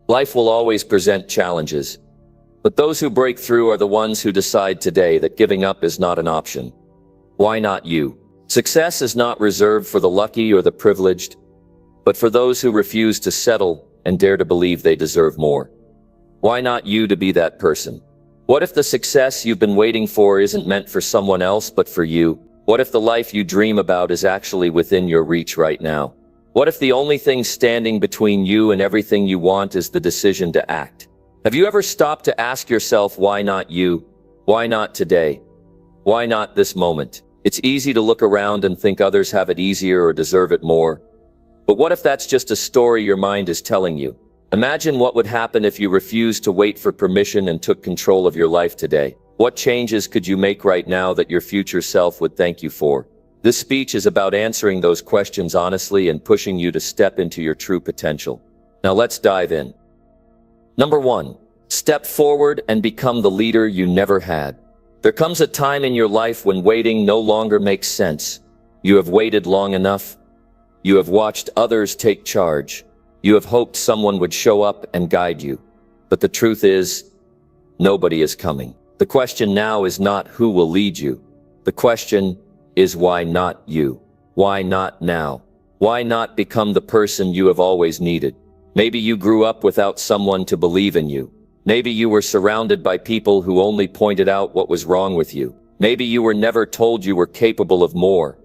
Life will always present challenges, but those who break through are the ones who decide today that giving up is not an option. Why not you? Success is not reserved for the lucky or the privileged, but for those who refuse to settle and dare to believe they deserve more. Why not you to be that person? What if the success you've been waiting for isn't meant for someone else but for you? What if the life you dream about is actually within your reach right now? What if the only thing standing between you and everything you want is the decision to act? Have you ever stopped to ask yourself, why not you? Why not today? Why not this moment? It's easy to look around and think others have it easier or deserve it more. But what if that's just a story your mind is telling you? Imagine what would happen if you refused to wait for permission and took control of your life today. What changes could you make right now that your future self would thank you for? This speech is about answering those questions honestly and pushing you to step into your true potential. Now let's dive in. Number 1, step forward and become the leader you never had. There comes a time in your life when waiting no longer makes sense. You have waited long enough. You have watched others take charge. You have hoped someone would show up and guide you. But the truth is, nobody is coming. The question now is not who will lead you. The question is why not you? Why not now? Why not become the person you have always needed? Maybe you grew up without someone to believe in you. Maybe you were surrounded by people who only pointed out what was wrong with you. Maybe you were never told you were capable of more.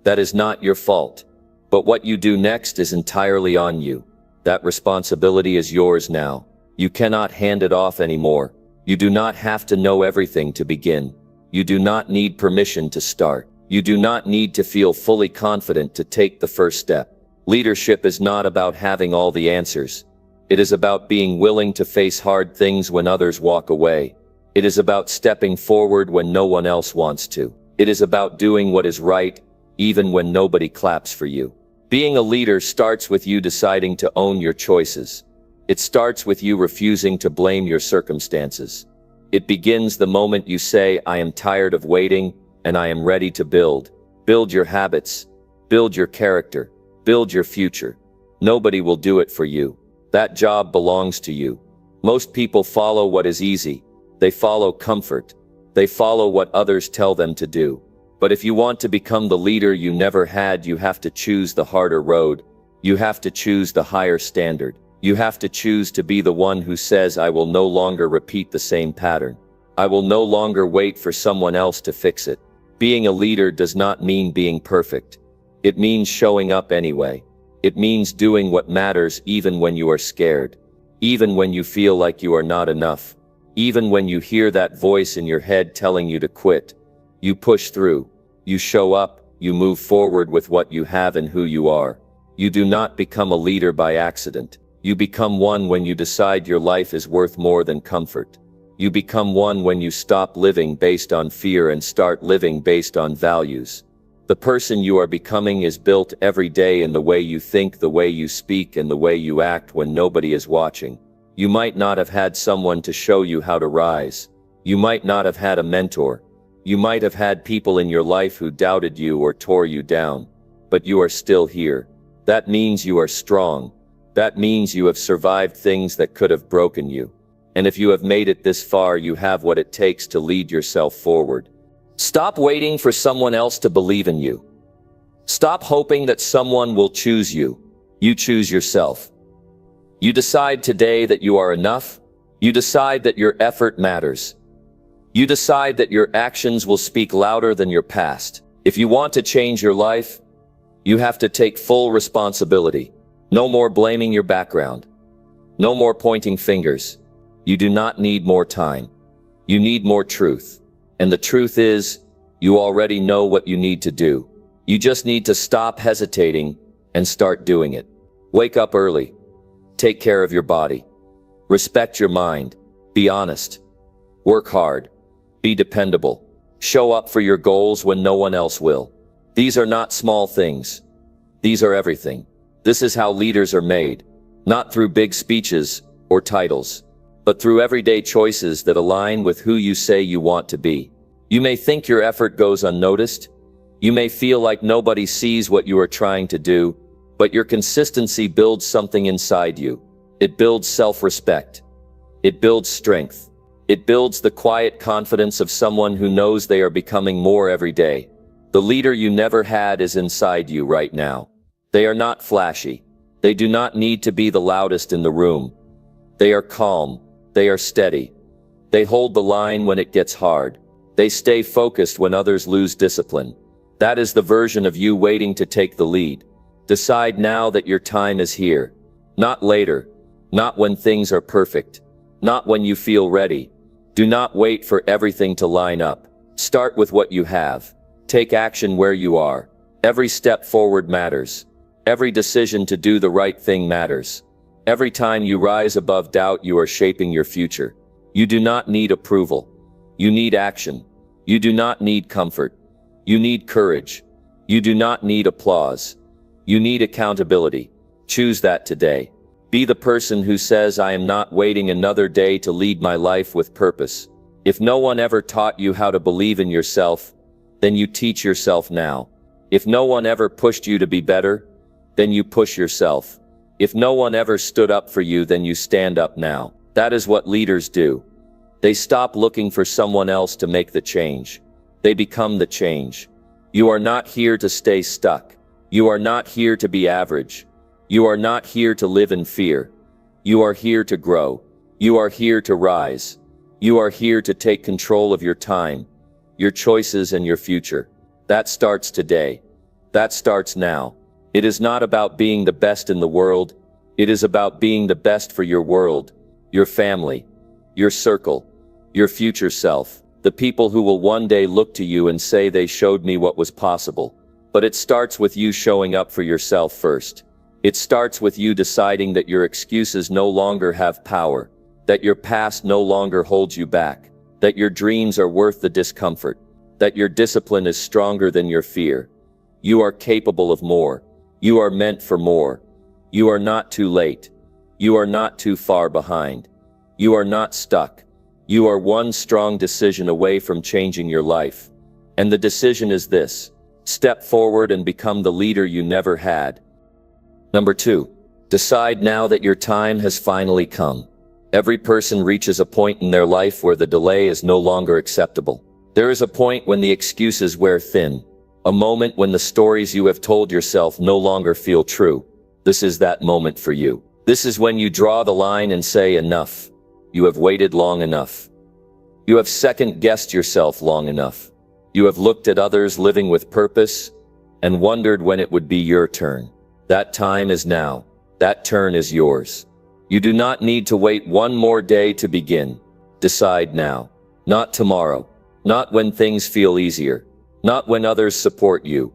That is not your fault. But what you do next is entirely on you. That responsibility is yours now. You cannot hand it off anymore. You do not have to know everything to begin. You do not need permission to start. You do not need to feel fully confident to take the first step. Leadership is not about having all the answers. It is about being willing to face hard things when others walk away. It is about stepping forward when no one else wants to. It is about doing what is right, even when nobody claps for you. Being a leader starts with you deciding to own your choices. It starts with you refusing to blame your circumstances. It begins the moment you say, I am tired of waiting, and I am ready to build. Build your habits. Build your character. Build your future. Nobody will do it for you. That job belongs to you. Most people follow what is easy. They follow comfort. They follow what others tell them to do. But if you want to become the leader you never had, you have to choose the harder road. You have to choose the higher standard. You have to choose to be the one who says, I will no longer repeat the same pattern. I will no longer wait for someone else to fix it. Being a leader does not mean being perfect. It means showing up anyway. It means doing what matters even when you are scared. Even when you feel like you are not enough. Even when you hear that voice in your head telling you to quit. You push through. You show up. You move forward with what you have and who you are. You do not become a leader by accident. You become one when you decide your life is worth more than comfort. You become one when you stop living based on fear and start living based on values. The person you are becoming is built every day in the way you think, the way you speak, and the way you act when nobody is watching. You might not have had someone to show you how to rise. You might not have had a mentor. You might have had people in your life who doubted you or tore you down. But you are still here. That means you are strong. That means you have survived things that could have broken you. And if you have made it this far, you have what it takes to lead yourself forward. Stop waiting for someone else to believe in you. Stop hoping that someone will choose you. You choose yourself. You decide today that you are enough. You decide that your effort matters. You decide that your actions will speak louder than your past. If you want to change your life, you have to take full responsibility. No more blaming your background. No more pointing fingers. You do not need more time. You need more truth. And the truth is, you already know what you need to do. You just need to stop hesitating and start doing it. Wake up early. Take care of your body. Respect your mind. Be honest. Work hard. Be dependable. Show up for your goals when no one else will. These are not small things. These are everything. This is how leaders are made. Not through big speeches or titles, but through everyday choices that align with who you say you want to be. You may think your effort goes unnoticed. You may feel like nobody sees what you are trying to do, but your consistency builds something inside you. It builds self-respect. It builds strength. It builds the quiet confidence of someone who knows they are becoming more every day. The leader you never had is inside you right now. They are not flashy. They do not need to be the loudest in the room. They are calm. They are steady. They hold the line when it gets hard. They stay focused when others lose discipline. That is the version of you waiting to take the lead. Decide now that your time is here. Not later. Not when things are perfect. Not when you feel ready. Do not wait for everything to line up. Start with what you have. Take action where you are. Every step forward matters. Every decision to do the right thing matters. Every time you rise above doubt, you are shaping your future. You do not need approval. You need action. You do not need comfort. You need courage. You do not need applause. You need accountability. Choose that today. Be the person who says, I am not waiting another day to lead my life with purpose. If no one ever taught you how to believe in yourself, then you teach yourself now. If no one ever pushed you to be better, then you push yourself. If no one ever stood up for you, then you stand up now. That is what leaders do. They stop looking for someone else to make the change. They become the change. You are not here to stay stuck. You are not here to be average. You are not here to live in fear. You are here to grow. You are here to rise. You are here to take control of your time, your choices, and your future. That starts today. That starts now. It is not about being the best in the world. It is about being the best for your world, your family, your circle, your future self, the people who will one day look to you and say they showed me what was possible. But it starts with you showing up for yourself first. It starts with you deciding that your excuses no longer have power, that your past no longer holds you back, that your dreams are worth the discomfort, that your discipline is stronger than your fear. You are capable of more. You are meant for more. You are not too late. You are not too far behind. You are not stuck. You are one strong decision away from changing your life. And the decision is this: step forward and become the leader you never had. Number 2, decide now that your time has finally come. Every person reaches a point in their life where the delay is no longer acceptable. There is a point when the excuses wear thin. A moment when the stories you have told yourself no longer feel true. This is that moment for you. This is when you draw the line and say, enough. You have waited long enough. You have second-guessed yourself long enough. You have looked at others living with purpose and wondered when it would be your turn. That time is now. That turn is yours. You do not need to wait one more day to begin. Decide now. Not tomorrow. Not when things feel easier. Not when others support you.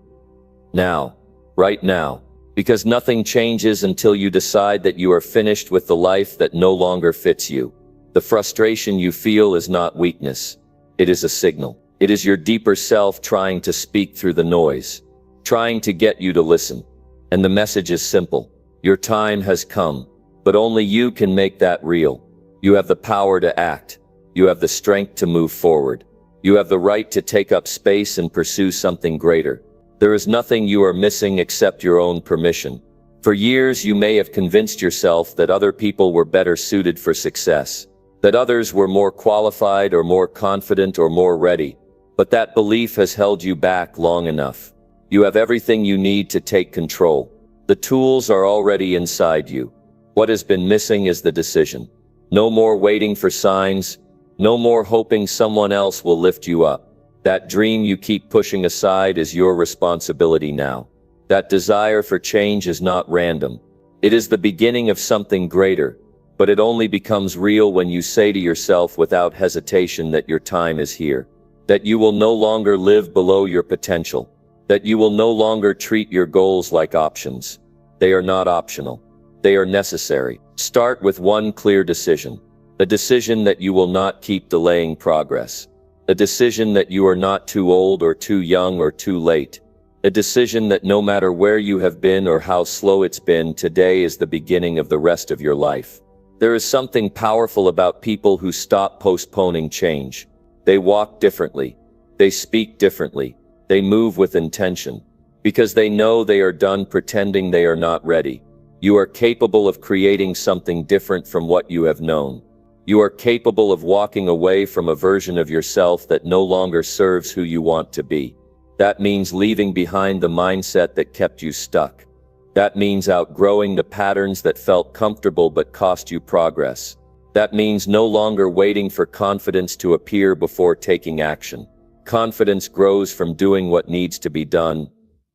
Now. Right now. Because nothing changes until you decide that you are finished with the life that no longer fits you. The frustration you feel is not weakness. It is a signal. It is your deeper self trying to speak through the noise, trying to get you to listen. And the message is simple. Your time has come, but only you can make that real. You have the power to act. You have the strength to move forward. You have the right to take up space and pursue something greater. There is nothing you are missing except your own permission. For years you may have convinced yourself that other people were better suited for success, that others were more qualified or more confident or more ready. But that belief has held you back long enough. You have everything you need to take control. The tools are already inside you. What has been missing is the decision. No more waiting for signs. No more hoping someone else will lift you up. That dream you keep pushing aside is your responsibility now. That desire for change is not random. It is the beginning of something greater, but it only becomes real when you say to yourself without hesitation that your time is here. That you will no longer live below your potential. That you will no longer treat your goals like options. They are not optional. They are necessary. Start with one clear decision. A decision that you will not keep delaying progress. A decision that you are not too old or too young or too late. A decision that no matter where you have been or how slow it's been, today is the beginning of the rest of your life. There is something powerful about people who stop postponing change. They walk differently. They speak differently. They move with intention. Because they know they are done pretending they are not ready. You are capable of creating something different from what you have known. You are capable of walking away from a version of yourself that no longer serves who you want to be. That means leaving behind the mindset that kept you stuck. That means outgrowing the patterns that felt comfortable but cost you progress. That means no longer waiting for confidence to appear before taking action. Confidence grows from doing what needs to be done,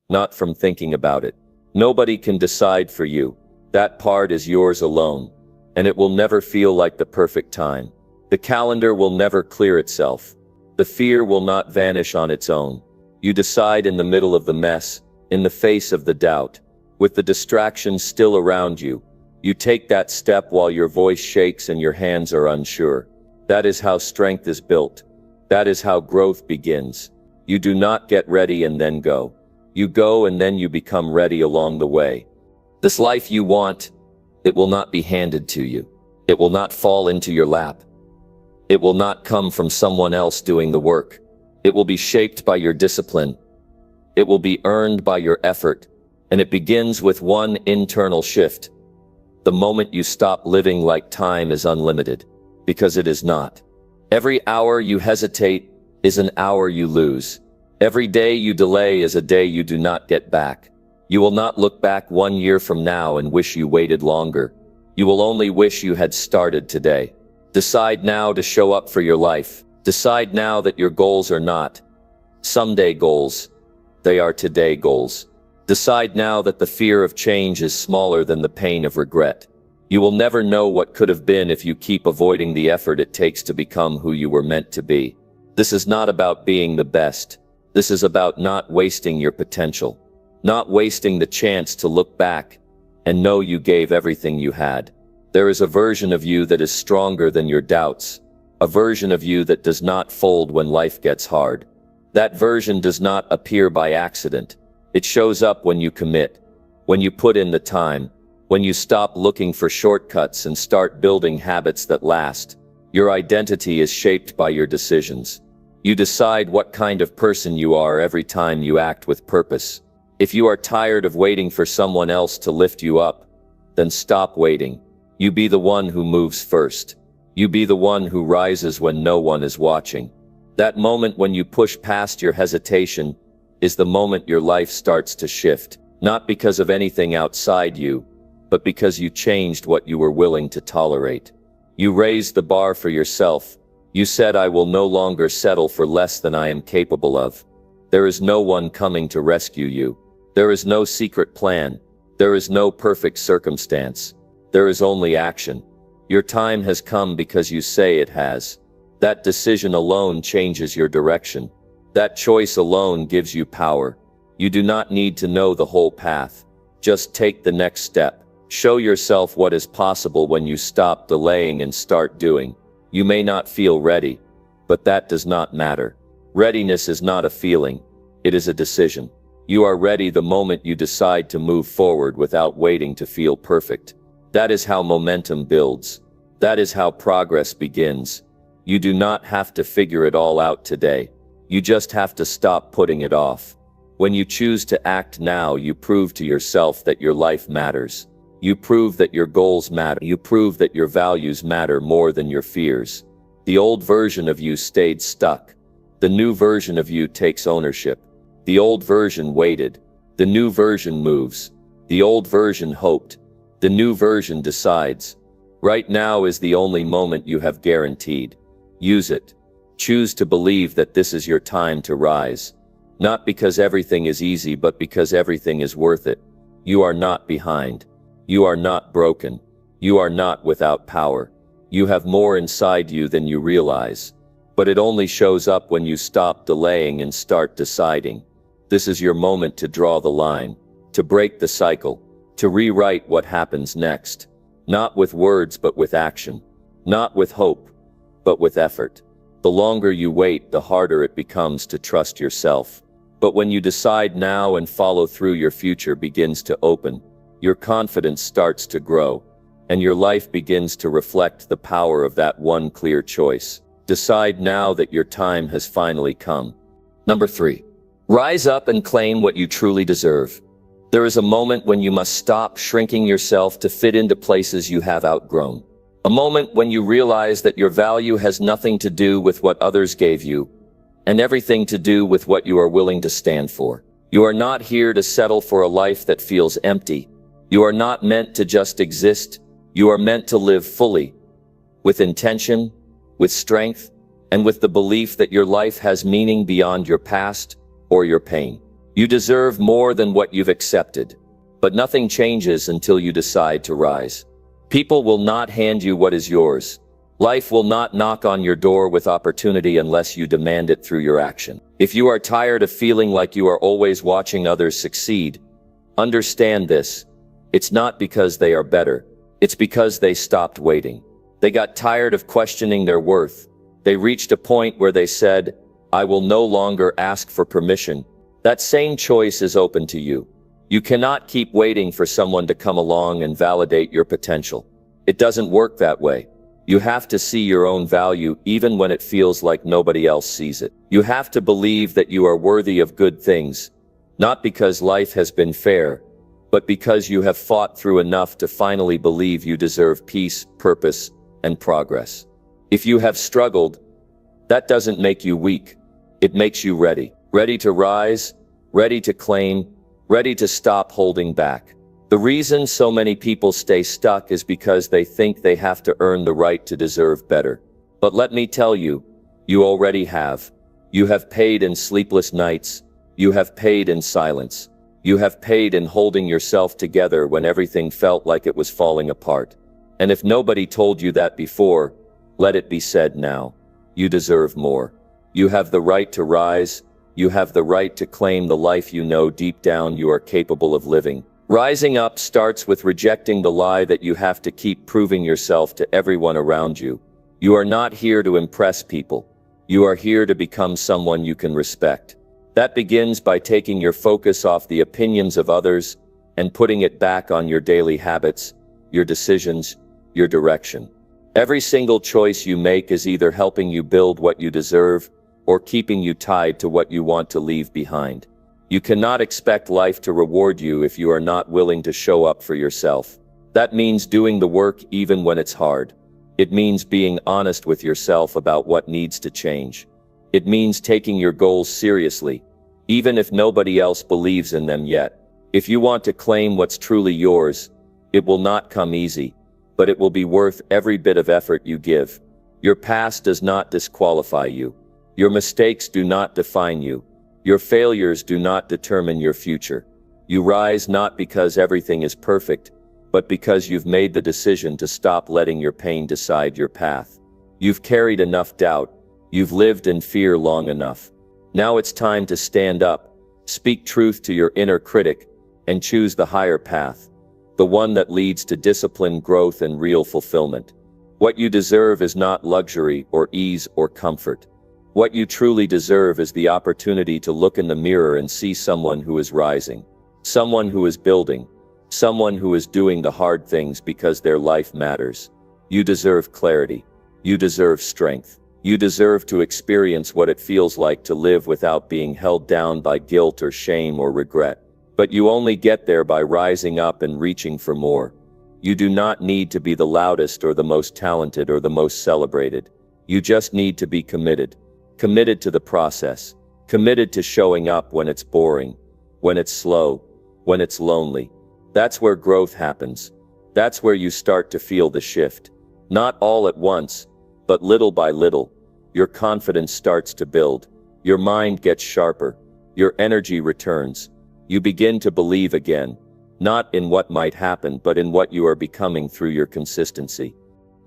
not from thinking about it. Nobody can decide for you. That part is yours alone, and it will never feel like the perfect time. The calendar will never clear itself. The fear will not vanish on its own. You decide in the middle of the mess, in the face of the doubt, with the distractions still around you. You take that step while your voice shakes and your hands are unsure. That is how strength is built. That is how growth begins. You do not get ready and then go. You go and then you become ready along the way. This life you want, it will not be handed to you. It will not fall into your lap. It will not come from someone else doing the work. It will be shaped by your discipline. It will be earned by your effort. And it begins with one internal shift. The moment you stop living like time is unlimited, because it is not. Every hour you hesitate is an hour you lose. Every day you delay is a day you do not get back. You will not look back 1 year from now and wish you waited longer. You will only wish you had started today. Decide now to show up for your life. Decide now that your goals are not someday goals. They are today goals. Decide now that the fear of change is smaller than the pain of regret. You will never know what could have been if you keep avoiding the effort it takes to become who you were meant to be. This is not about being the best. This is about not wasting your potential. Not wasting the chance to look back and know you gave everything you had. There is a version of you that is stronger than your doubts. A version of you that does not fold when life gets hard. That version does not appear by accident. It shows up when you commit, when you put in the time, when you stop looking for shortcuts and start building habits that last. Your identity is shaped by your decisions. You decide what kind of person you are every time you act with purpose. If you are tired of waiting for someone else to lift you up, then stop waiting. You be the one who moves first. You be the one who rises when no one is watching. That moment when you push past your hesitation is the moment your life starts to shift, not because of anything outside you, but because you changed what you were willing to tolerate. You raised the bar for yourself. You said, I will no longer settle for less than I am capable of. There is no one coming to rescue you. There is no secret plan. There is no perfect circumstance. There is only action. Your time has come because you say it has. That decision alone changes your direction. That choice alone gives you power. You do not need to know the whole path. Just take the next step. Show yourself what is possible when you stop delaying and start doing. You may not feel ready, but that does not matter. Readiness is not a feeling. It is a decision. You are ready the moment you decide to move forward without waiting to feel perfect. That is how momentum builds. That is how progress begins. You do not have to figure it all out today. You just have to stop putting it off. When you choose to act now, you prove to yourself that your life matters. You prove that your goals matter. You prove that your values matter more than your fears. The old version of you stayed stuck. The new version of you takes ownership. The old version waited. The new version moves. The old version hoped. The new version decides. Right now is the only moment you have guaranteed. Use it. Choose to believe that this is your time to rise. Not because everything is easy, but because everything is worth it. You are not behind. You are not broken. You are not without power. You have more inside you than you realize. But it only shows up when you stop delaying and start deciding. This is your moment to draw the line, to break the cycle, to rewrite what happens next. Not with words, but with action. Not with hope, but with effort. The longer you wait, the harder it becomes to trust yourself. But when you decide now and follow through, your future begins to open. Your confidence starts to grow, and your life begins to reflect the power of that one clear choice. Decide now that your time has finally come. Number 3. Rise up and claim what you truly deserve. There is a moment when you must stop shrinking yourself to fit into places you have outgrown. A moment when you realize that your value has nothing to do with what others gave you, and everything to do with what you are willing to stand for. You are not here to settle for a life that feels empty. You are not meant to just exist. You are meant to live fully, with intention, with strength, and with the belief that your life has meaning beyond your past or your pain. You deserve more than what you've accepted, but nothing changes until you decide to rise. People will not hand you what is yours. Life will not knock on your door with opportunity unless you demand it through your action. If you are tired of feeling like you are always watching others succeed, understand this. It's not because they are better. It's because they stopped waiting. They got tired of questioning their worth. They reached a point where they said, "I will no longer ask for permission." That same choice is open to you. You cannot keep waiting for someone to come along and validate your potential. It doesn't work that way. You have to see your own value even when it feels like nobody else sees it. You have to believe that you are worthy of good things, not because life has been fair, but because you have fought through enough to finally believe you deserve peace, purpose, and progress. If you have struggled, that doesn't make you weak. It makes you ready. Ready to rise, ready to claim, ready to stop holding back. The reason so many people stay stuck is because they think they have to earn the right to deserve better. But let me tell you, you already have. You have paid in sleepless nights. You have paid in silence. You have paid in holding yourself together when everything felt like it was falling apart. And if nobody told you that before, let it be said now. You deserve more. You have the right to rise. You have the right to claim the life you know deep down you are capable of living. Rising up starts with rejecting the lie that you have to keep proving yourself to everyone around you. You are not here to impress people. You are here to become someone you can respect. That begins by taking your focus off the opinions of others and putting it back on your daily habits, your decisions, your direction. Every single choice you make is either helping you build what you deserve or keeping you tied to what you want to leave behind. You cannot expect life to reward you if you are not willing to show up for yourself. That means doing the work even when it's hard. It means being honest with yourself about what needs to change. It means taking your goals seriously, even if nobody else believes in them yet. If you want to claim what's truly yours, it will not come easy, but it will be worth every bit of effort you give. Your past does not disqualify you. Your mistakes do not define you. Your failures do not determine your future. You rise not because everything is perfect, but because you've made the decision to stop letting your pain decide your path. You've carried enough doubt. You've lived in fear long enough. Now it's time to stand up, speak truth to your inner critic, and choose the higher path, the one that leads to discipline, growth, and real fulfillment. What you deserve is not luxury or ease or comfort. What you truly deserve is the opportunity to look in the mirror and see someone who is rising, someone who is building, someone who is doing the hard things because their life matters. You deserve clarity. You deserve strength. You deserve to experience what it feels like to live without being held down by guilt or shame or regret. But you only get there by rising up and reaching for more. You do not need to be the loudest or the most talented or the most celebrated. You just need to be committed. Committed to the process. Committed to showing up when it's boring, when it's slow, when it's lonely. That's where growth happens. That's where you start to feel the shift. Not all at once, but little by little. Your confidence starts to build. Your mind gets sharper. Your energy returns. You begin to believe again, not in what might happen, but in what you are becoming through your consistency.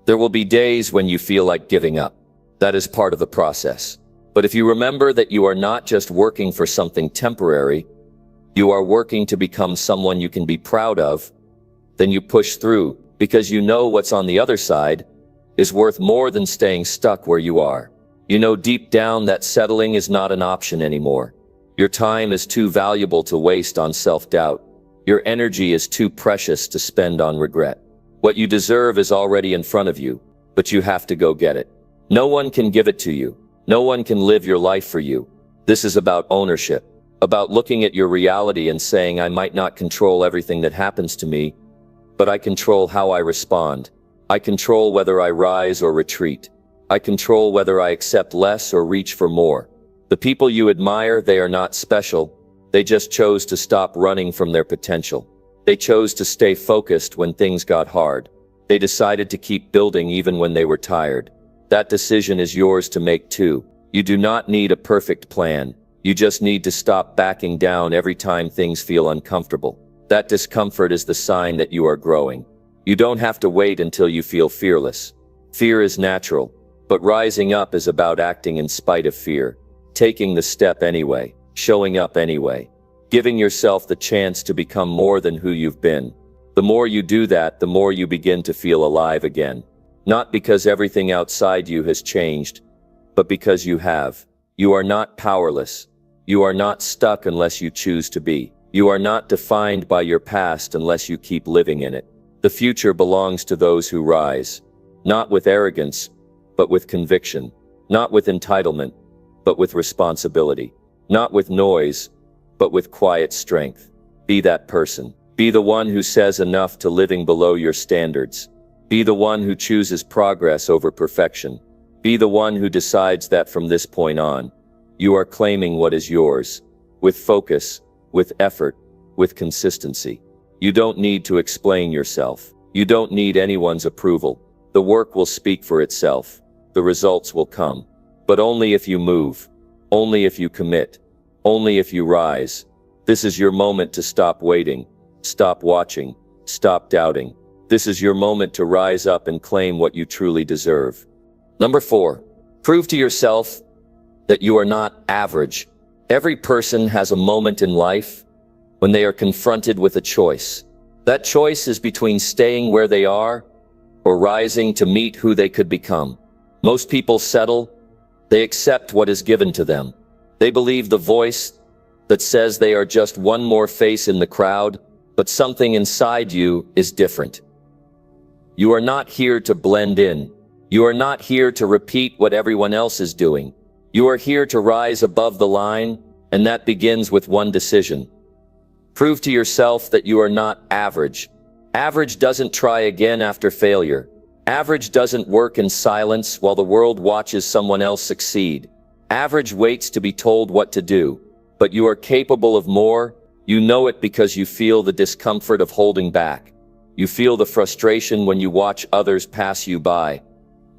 There will be days when you feel like giving up. That is part of the process. But if you remember that you are not just working for something temporary, you are working to become someone you can be proud of, then you push through because you know what's on the other side is worth more than staying stuck where you are. You know deep down that settling is not an option anymore. Your time is too valuable to waste on self-doubt. Your energy is too precious to spend on regret. What you deserve is already in front of you, but you have to go get it. No one can give it to you. No one can live your life for you. This is about ownership. about looking at your reality and saying, I might not control everything that happens to me, but I control how I respond. I control whether I rise or retreat. I control whether I accept less or reach for more. The people you admire, they are not special. They just chose to stop running from their potential. They chose to stay focused when things got hard. They decided to keep building even when they were tired. That decision is yours to make too. You do not need a perfect plan. You just need to stop backing down every time things feel uncomfortable. That discomfort is the sign that you are growing. You don't have to wait until you feel fearless. Fear is natural, but rising up is about acting in spite of fear. Taking the step anyway, showing up anyway, giving yourself the chance to become more than who you've been. The more you do that, the more you begin to feel alive again. Not because everything outside you has changed, but because you have. You are not powerless. You are not stuck unless you choose to be. You are not defined by your past unless you keep living in it. The future belongs to those who rise, not with arrogance, but with conviction, not with entitlement, but with responsibility, not with noise, but with quiet strength. Be that person. Be the one who says enough to living below your standards. Be the one who chooses progress over perfection. Be the one who decides that from this point on, you are claiming what is yours, with focus, with effort, with consistency. You don't need to explain yourself. You don't need anyone's approval. The work will speak for itself. The results will come. But only if you move. Only if you commit. Only if you rise. This is your moment to stop waiting. Stop watching. Stop doubting. This is your moment to rise up and claim what you truly deserve. Number 4. Prove to yourself that you are not average. Every person has a moment in life when they are confronted with a choice. That choice is between staying where they are or rising to meet who they could become. Most people settle. They accept what is given to them. They believe the voice that says they are just one more face in the crowd, but something inside you is different. You are not here to blend in. You are not here to repeat what everyone else is doing. You are here to rise above the line, and that begins with one decision. Prove to yourself that you are not average. Average doesn't try again after failure. Average doesn't work in silence while the world watches someone else succeed. Average waits to be told what to do. But you are capable of more. You know it because you feel the discomfort of holding back. You feel the frustration when you watch others pass you by,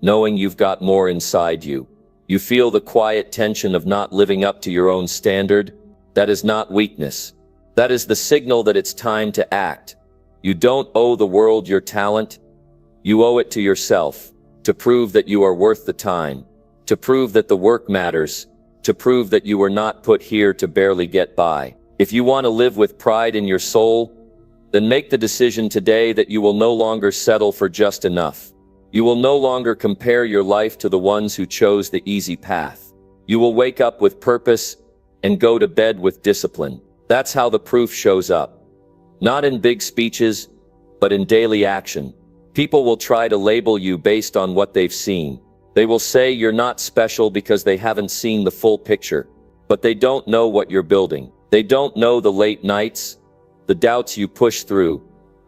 knowing you've got more inside you. You feel the quiet tension of not living up to your own standard. That is not weakness. That is the signal that it's time to act. You don't owe the world your talent. You owe it to yourself, to prove that you are worth the time, to prove that the work matters, to prove that you were not put here to barely get by. If you want to live with pride in your soul, then make the decision today that you will no longer settle for just enough. You will no longer compare your life to the ones who chose the easy path. You will wake up with purpose and go to bed with discipline. That's how the proof shows up. Not in big speeches, but in daily action. People will try to label you based on what they've seen. They will say you're not special because they haven't seen the full picture. But they don't know what you're building. They don't know the late nights, the doubts you push through,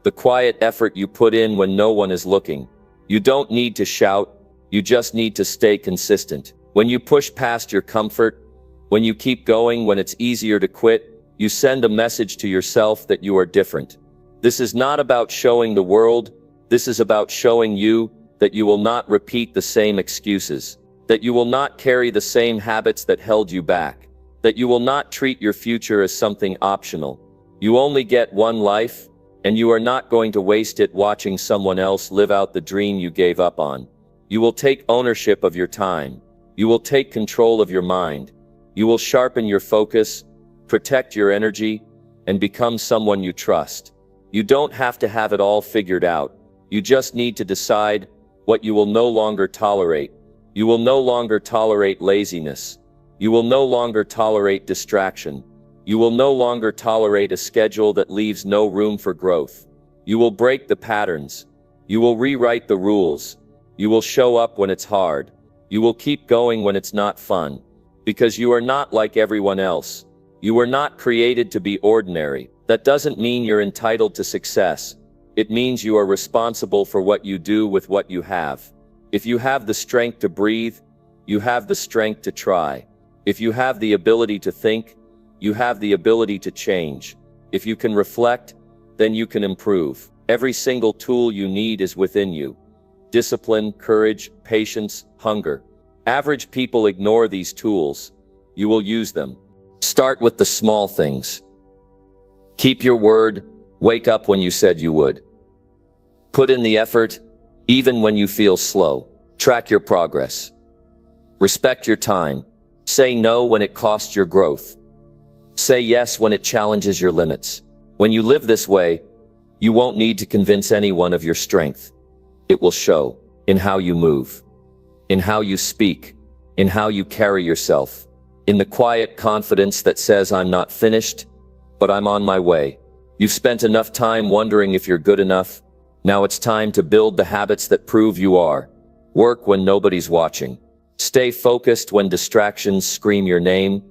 the quiet effort you put in when no one is looking. You don't need to shout. You just need to stay consistent. When you push past your comfort, when you keep going when it's easier to quit, you send a message to yourself that you are different. This is not about showing the world. This is about showing you that you will not repeat the same excuses, that you will not carry the same habits that held you back, that you will not treat your future as something optional. You only get one life, and you are not going to waste it watching someone else live out the dream you gave up on. You will take ownership of your time. You will take control of your mind. You will sharpen your focus, protect your energy, and become someone you trust. You don't have to have it all figured out. You just need to decide what you will no longer tolerate. You will no longer tolerate laziness. You will no longer tolerate distraction. You will no longer tolerate a schedule that leaves no room for growth. You will break the patterns. You will rewrite the rules. You will show up when it's hard. You will keep going when it's not fun. Because you are not like everyone else. You were not created to be ordinary. That doesn't mean you're entitled to success. It means you are responsible for what you do with what you have. If you have the strength to breathe, you have the strength to try. If you have the ability to think, you have the ability to change. If you can reflect, then you can improve. Every single tool you need is within you. Discipline, courage, patience, hunger. Average people ignore these tools. You will use them. Start with the small things. Keep your word. Wake up when you said you would. Put in the effort, even when you feel slow. Track your progress. Respect your time. Say no when it costs your growth. Say yes when it challenges your limits. When you live this way, you won't need to convince anyone of your strength. It will show in how you move, in how you speak, in how you carry yourself, in the quiet confidence that says, I'm not finished, but I'm on my way. You've spent enough time wondering if you're good enough. Now it's time to build the habits that prove you are. Work when nobody's watching. Stay focused when distractions scream your name.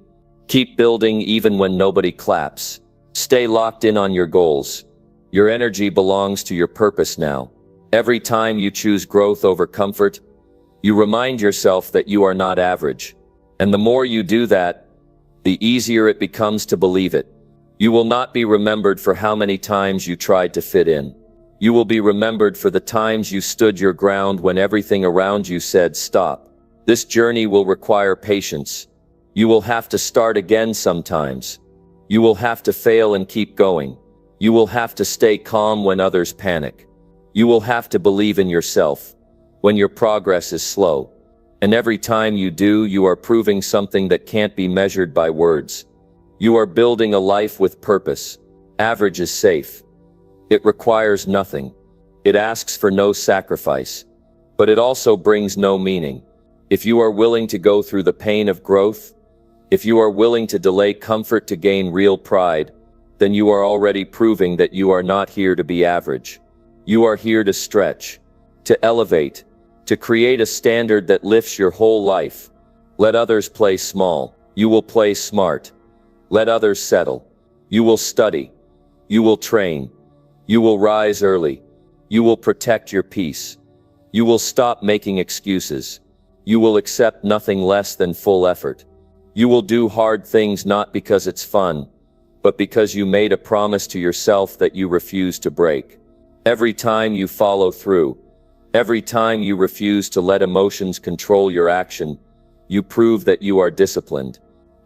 Keep building even when nobody claps. Stay locked in on your goals. Your energy belongs to your purpose now. Every time you choose growth over comfort, you remind yourself that you are not average. And the more you do that, the easier it becomes to believe it. You will not be remembered for how many times you tried to fit in. You will be remembered for the times you stood your ground when everything around you said stop. This journey will require patience. You will have to start again sometimes. You will have to fail and keep going. You will have to stay calm when others panic. You will have to believe in yourself when your progress is slow. And every time you do, you are proving something that can't be measured by words. You are building a life with purpose. Average is safe. It requires nothing. It asks for no sacrifice. But it also brings no meaning. If you are willing to go through the pain of growth, if you are willing to delay comfort to gain real pride, then you are already proving that you are not here to be average. You are here to stretch, to elevate, to create a standard that lifts your whole life. Let others play small. You will play smart. Let others settle. You will study. You will train. You will rise early. You will protect your peace. You will stop making excuses. You will accept nothing less than full effort. You will do hard things not because it's fun, but because you made a promise to yourself that you refuse to break. Every time you follow through, every time you refuse to let emotions control your action, you prove that you are disciplined.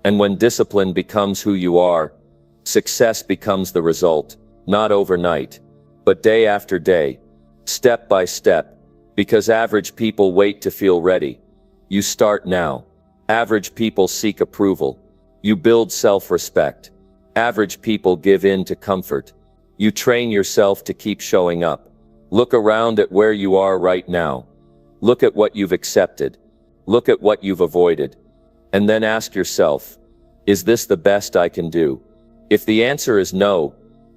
And when discipline becomes who you are, success becomes the result, not overnight, but day after day, step by step, because average people wait to feel ready. You start now. Average people seek approval. You build self-respect. Average people give in to comfort. You train yourself to keep showing up. Look around at where you are right now. Look at what you've accepted. Look at what you've avoided. And then ask yourself, is this the best I can do? If the answer is no,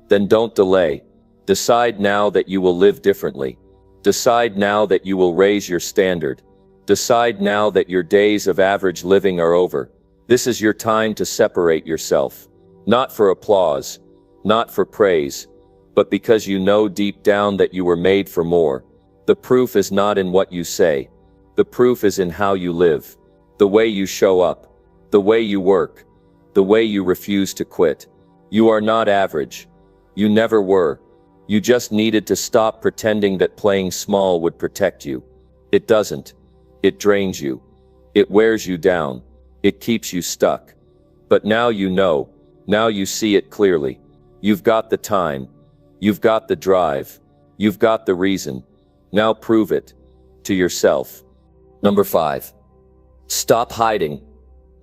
then don't delay. Decide now that you will live differently. Decide now that you will raise your standard. Decide now that your days of average living are over. This is your time to separate yourself. Not for applause, not for praise, but because you know deep down that you were made for more. The proof is not in what you say. The proof is in how you live. The way you show up. The way you work. The way you refuse to quit. You are not average. You never were. You just needed to stop pretending that playing small would protect you. It doesn't. It drains you. It wears you down. It keeps you stuck. But now you know. Now you see it clearly. You've got the time. You've got the drive. You've got the reason. Now prove it. To yourself. Number 5. Stop hiding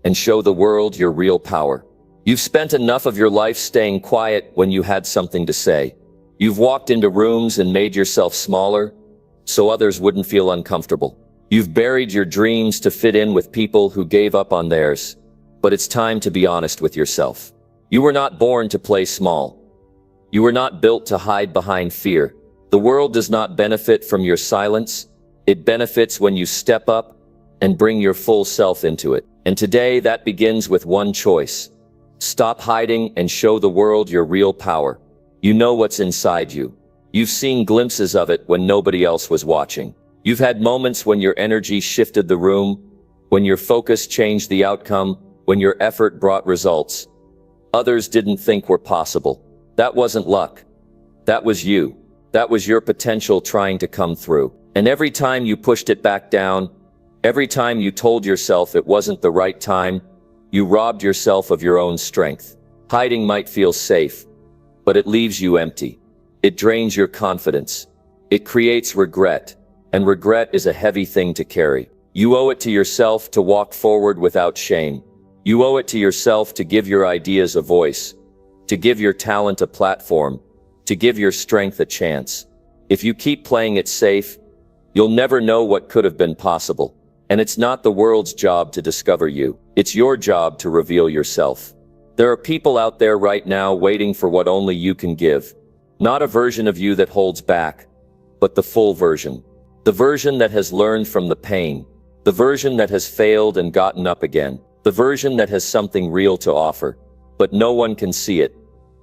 and show the world your real power. You've spent enough of your life staying quiet when you had something to say. You've walked into rooms and made yourself smaller so others wouldn't feel uncomfortable. You've buried your dreams to fit in with people who gave up on theirs. But it's time to be honest with yourself. You were not born to play small. You were not built to hide behind fear. The world does not benefit from your silence. It benefits when you step up and bring your full self into it. And today that begins with one choice. Stop hiding and show the world your real power. You know what's inside you. You've seen glimpses of it when nobody else was watching. You've had moments when your energy shifted the room, when your focus changed the outcome, when your effort brought results others didn't think were possible. That wasn't luck. That was you. That was your potential trying to come through. And every time you pushed it back down, every time you told yourself it wasn't the right time, you robbed yourself of your own strength. Hiding might feel safe, but it leaves you empty. It drains your confidence. It creates regret, and regret is a heavy thing to carry. You owe it to yourself to walk forward without shame. You owe it to yourself to give your ideas a voice, to give your talent a platform, to give your strength a chance. If you keep playing it safe, you'll never know what could have been possible. And it's not the world's job to discover you. It's your job to reveal yourself. There are people out there right now waiting for what only you can give. Not a version of you that holds back, but the full version. The version that has learned from the pain. The version that has failed and gotten up again. The version that has something real to offer. But no one can see it.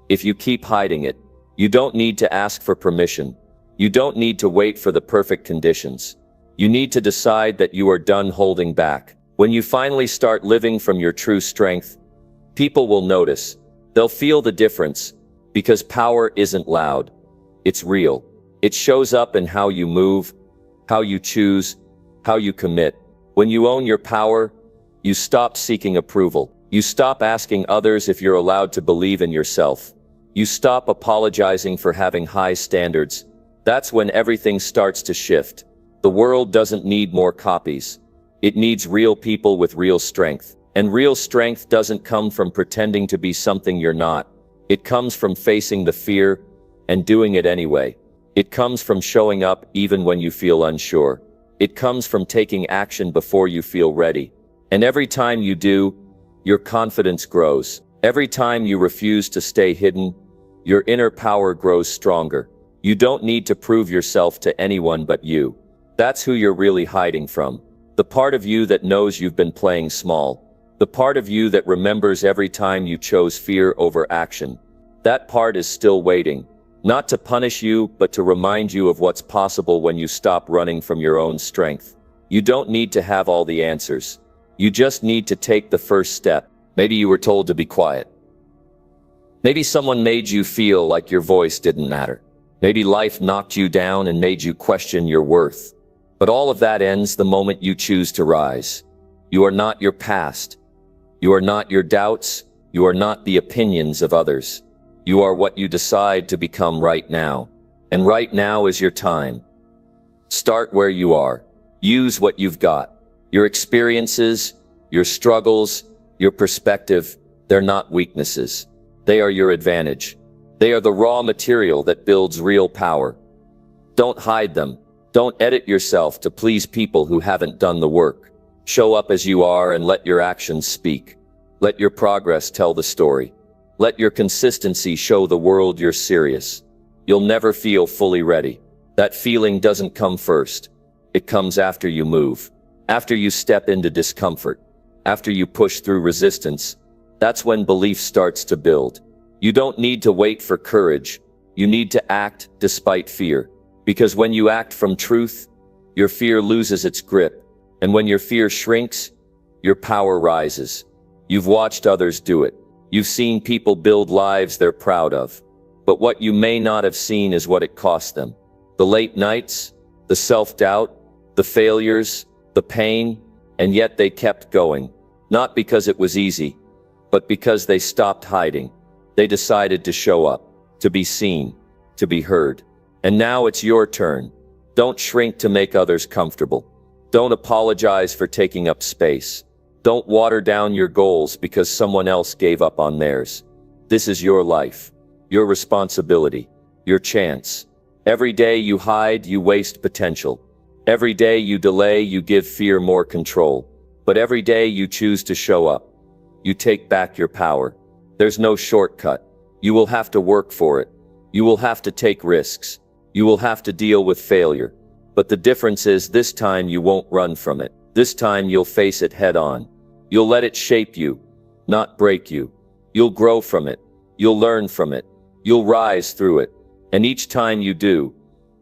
If you keep hiding it, you don't need to ask for permission. You don't need to wait for the perfect conditions. You need to decide that you are done holding back. When you finally start living from your true strength, people will notice. They'll feel the difference, because power isn't loud. It's real. It shows up in how you move, how you choose, how you commit. When you own your power, you stop seeking approval. You stop asking others if you're allowed to believe in yourself. You stop apologizing for having high standards. That's when everything starts to shift. The world doesn't need more copies. It needs real people with real strength. And real strength doesn't come from pretending to be something you're not. It comes from facing the fear and doing it anyway. It comes from showing up even when you feel unsure. It comes from taking action before you feel ready. And every time you do, your confidence grows. Every time you refuse to stay hidden, your inner power grows stronger. You don't need to prove yourself to anyone but you. That's who you're really hiding from. The part of you that knows you've been playing small. The part of you that remembers every time you chose fear over action. That part is still waiting. Not to punish you, but to remind you of what's possible when you stop running from your own strength. You don't need to have all the answers. You just need to take the first step. Maybe you were told to be quiet. Maybe someone made you feel like your voice didn't matter. Maybe life knocked you down and made you question your worth. But all of that ends the moment you choose to rise. You are not your past. You are not your doubts. You are not the opinions of others. You are what you decide to become right now. And right now is your time. Start where you are. Use what you've got. Your experiences, your struggles, your perspective, they're not weaknesses. They are your advantage. They are the raw material that builds real power. Don't hide them. Don't edit yourself to please people who haven't done the work. Show up as you are and let your actions speak. Let your progress tell the story. Let your consistency show the world you're serious. You'll never feel fully ready. That feeling doesn't come first. It comes after you move. After you step into discomfort. After you push through resistance. That's when belief starts to build. You don't need to wait for courage. You need to act despite fear. Because when you act from truth, your fear loses its grip. And when your fear shrinks, your power rises. You've watched others do it. You've seen people build lives they're proud of. But what you may not have seen is what it cost them. The late nights, the self-doubt, the failures, the pain, and yet they kept going. Not because it was easy, but because they stopped hiding. They decided to show up, to be seen, to be heard. And now it's your turn. Don't shrink to make others comfortable. Don't apologize for taking up space. Don't water down your goals because someone else gave up on theirs. This is your life, your responsibility, your chance. Every day you hide, you waste potential. Every day you delay, you give fear more control. But every day you choose to show up, you take back your power. There's no shortcut. You will have to work for it. You will have to take risks. You will have to deal with failure. But the difference is this time you won't run from it. This time you'll face it head on. You'll let it shape you, not break you. You'll grow from it. You'll learn from it. You'll rise through it. And each time you do,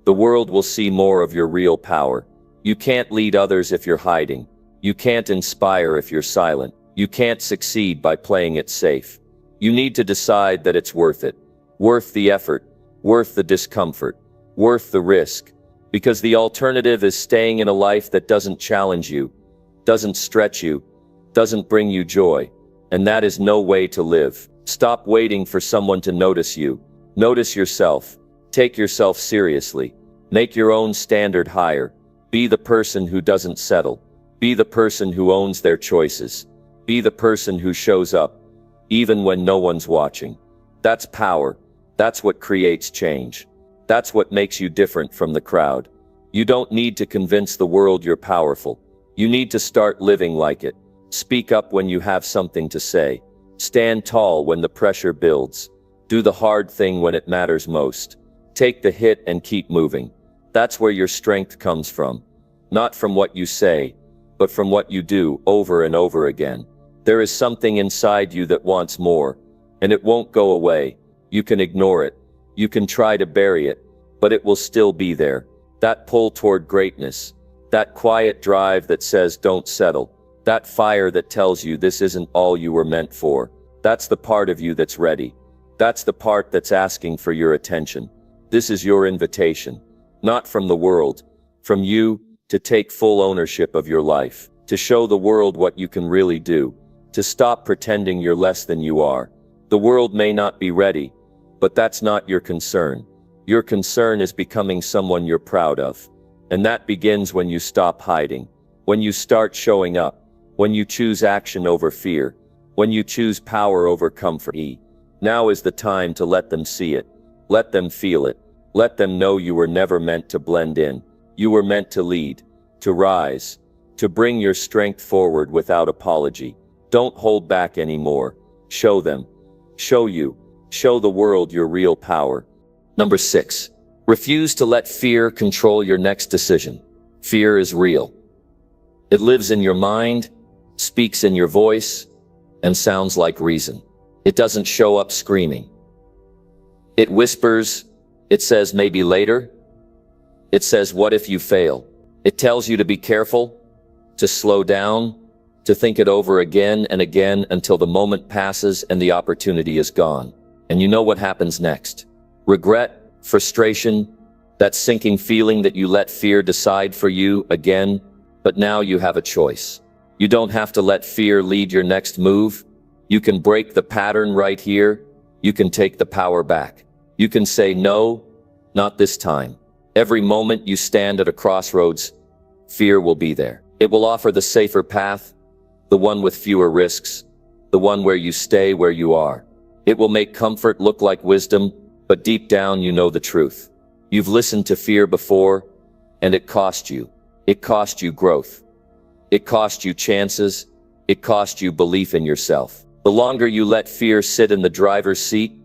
the world will see more of your real power. You can't lead others if you're hiding. You can't inspire if you're silent. You can't succeed by playing it safe. You need to decide that it's worth it. Worth the effort. Worth the discomfort. Worth the risk. Because the alternative is staying in a life that doesn't challenge you, doesn't stretch you, doesn't bring you joy. And that is no way to live. Stop waiting for someone to notice you. Notice yourself. Take yourself seriously. Make your own standard higher. Be the person who doesn't settle. Be the person who owns their choices. Be the person who shows up, even when no one's watching. That's power. That's what creates change. That's what makes you different from the crowd. You don't need to convince the world you're powerful. You need to start living like it. Speak up when you have something to say. Stand tall when the pressure builds. Do the hard thing when it matters most. Take the hit and keep moving. That's where your strength comes from. Not from what you say, but from what you do over and over again. There is something inside you that wants more, and it won't go away. You can ignore it. You can try to bury it, but it will still be there. That pull toward greatness. That quiet drive that says don't settle. That fire that tells you this isn't all you were meant for. That's the part of you that's ready. That's the part that's asking for your attention. This is your invitation. Not from the world, from you, to take full ownership of your life. To show the world what you can really do. To stop pretending you're less than you are. The world may not be ready, but that's not your concern. Your concern is becoming someone you're proud of. And that begins when you stop hiding. When you start showing up. When you choose action over fear. When you choose power over comfort. Now is the time to let them see it. Let them feel it. Let them know you were never meant to blend in. You were meant to lead. To rise. To bring your strength forward without apology. Don't hold back anymore. Show them. Show you. Show the world your real power. Number 6. Refuse to let fear control your next decision. Fear is real. It lives in your mind, speaks in your voice, and sounds like reason. It doesn't show up screaming. It whispers. It says maybe later. It says what if you fail? It tells you to be careful, to slow down, to think it over again and again until the moment passes and the opportunity is gone. And you know what happens next. Regret, frustration, that sinking feeling that you let fear decide for you again, but now you have a choice. You don't have to let fear lead your next move. You can break the pattern right here. You can take the power back. You can say no, not this time. Every moment you stand at a crossroads, fear will be there. It will offer the safer path, the one with fewer risks, the one where you stay where you are. It will make comfort look like wisdom, but deep down you know the truth. You've listened to fear before, and it cost you. It cost you growth. It cost you chances. It cost you belief in yourself. The longer you let fear sit in the driver's seat,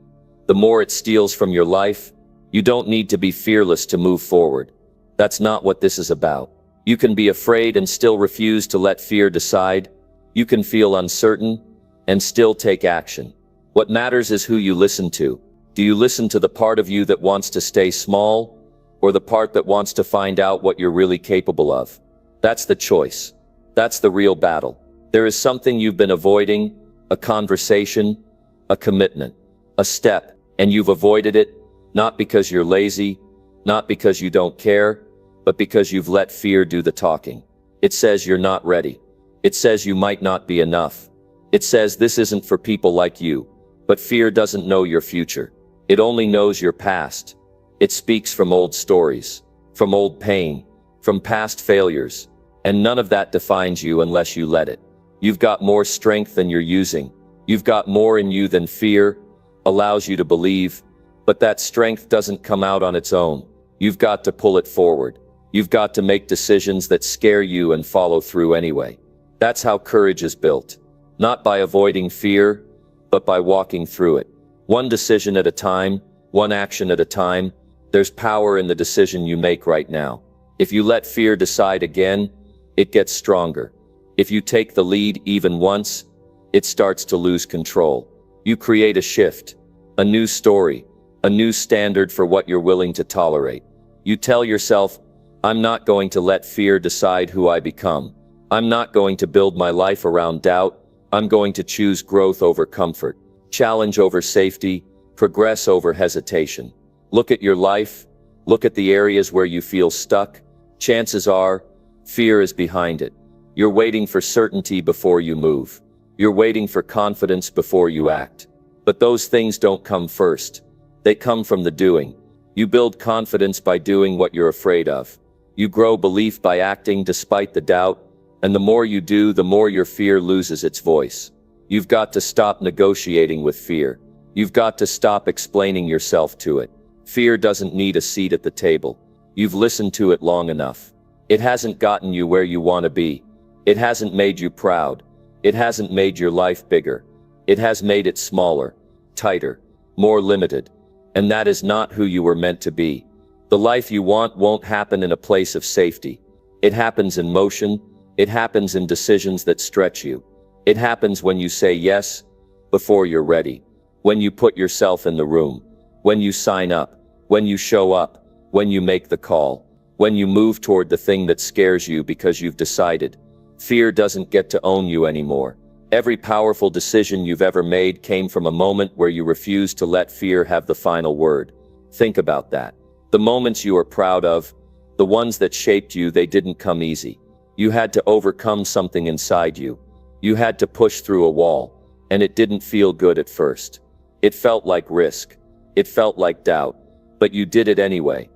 the more it steals from your life. You don't need to be fearless to move forward. That's not what this is about. You can be afraid and still refuse to let fear decide. You can feel uncertain and still take action. What matters is who you listen to. Do you listen to the part of you that wants to stay small, or the part that wants to find out what you're really capable of? That's the choice. That's the real battle. There is something you've been avoiding, a conversation, a commitment, a step, and you've avoided it, not because you're lazy, not because you don't care, but because you've let fear do the talking. It says you're not ready. It says you might not be enough. It says this isn't for people like you. But fear doesn't know your future. It only knows your past. It speaks from old stories, from old pain, from past failures, and none of that defines you unless you let it. You've got more strength than you're using. You've got more in you than fear allows you to believe, but that strength doesn't come out on its own. You've got to pull it forward. You've got to make decisions that scare you and follow through anyway. That's how courage is built. Not by avoiding fear, but by walking through it. One decision at a time, one action at a time. There's power in the decision you make right now. If you let fear decide again, it gets stronger. If you take the lead even once, it starts to lose control. You create a shift, a new story, a new standard for what you're willing to tolerate. You tell yourself, I'm not going to let fear decide who I become. I'm not going to build my life around doubt. I'm going to choose growth over comfort, challenge over safety, progress over hesitation. Look at your life. Look at the areas where you feel stuck. Chances are, fear is behind it. You're waiting for certainty before you move. You're waiting for confidence before you act. But those things don't come first. They come from the doing. You build confidence by doing what you're afraid of. You grow belief by acting despite the doubt. And the more you do, the more your fear loses its voice. You've got to stop negotiating with fear. You've got to stop explaining yourself to it. Fear doesn't need a seat at the table. You've listened to it long enough. It hasn't gotten you where you want to be. It hasn't made you proud. It hasn't made your life bigger. It has made it smaller, tighter, more limited. And that is not who you were meant to be. The life you want won't happen in a place of safety. It happens in motion. It happens in decisions that stretch you. It happens when you say yes before you're ready. When you put yourself in the room. When you sign up. When you show up. When you make the call. When you move toward the thing that scares you because you've decided. Fear doesn't get to own you anymore. Every powerful decision you've ever made came from a moment where you refused to let fear have the final word. Think about that. The moments you are proud of, the ones that shaped you, they didn't come easy. You had to overcome something inside you. You had to push through a wall, and it didn't feel good at first. It felt like risk. It felt like doubt. But you did it anyway,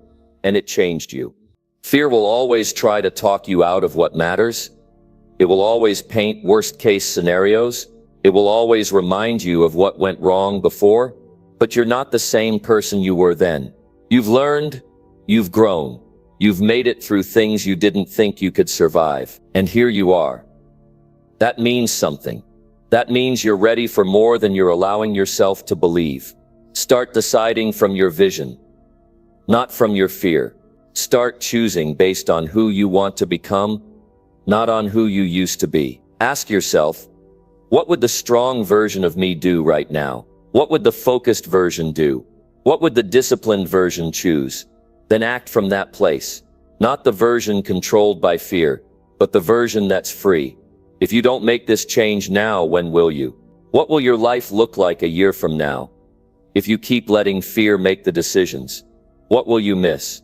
and it changed you. Fear will always try to talk you out of what matters. It will always paint worst-case scenarios. It will always remind you of what went wrong before. But you're not the same person you were then. You've learned. You've grown. You've made it through things you didn't think you could survive. And here you are. That means something. That means you're ready for more than you're allowing yourself to believe. Start deciding from your vision, not from your fear. Start choosing based on who you want to become, not on who you used to be. Ask yourself, what would the strong version of me do right now? What would the focused version do? What would the disciplined version choose? Then act from that place. Not the version controlled by fear, but the version that's free. If you don't make this change now, when will you? What will your life look like a year from now? If you keep letting fear make the decisions, what will you miss?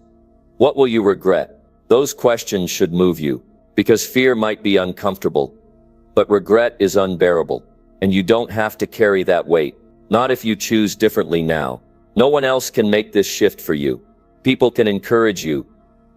What will you regret? Those questions should move you, because fear might be uncomfortable, but regret is unbearable, and you don't have to carry that weight. Not if you choose differently now. No one else can make this shift for you. People can encourage you.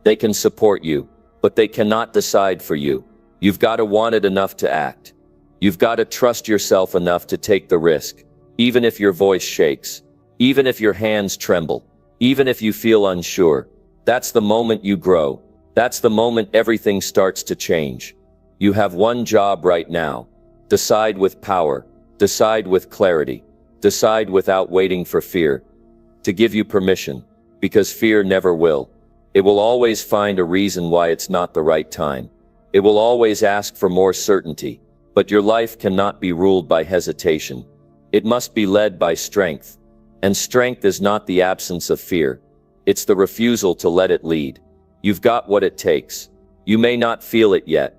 They can support you, but they cannot decide for you. You've got to want it enough to act. You've got to trust yourself enough to take the risk, even if your voice shakes, even if your hands tremble, even if you feel unsure. That's the moment you grow. That's the moment everything starts to change. You have one job right now. Decide with power. Decide with clarity. Decide without waiting for fear to give you permission, because fear never will. It will always find a reason why it's not the right time. It will always ask for more certainty, but your life cannot be ruled by hesitation. It must be led by strength. And strength is not the absence of fear. It's the refusal to let it lead. You've got what it takes. You may not feel it yet,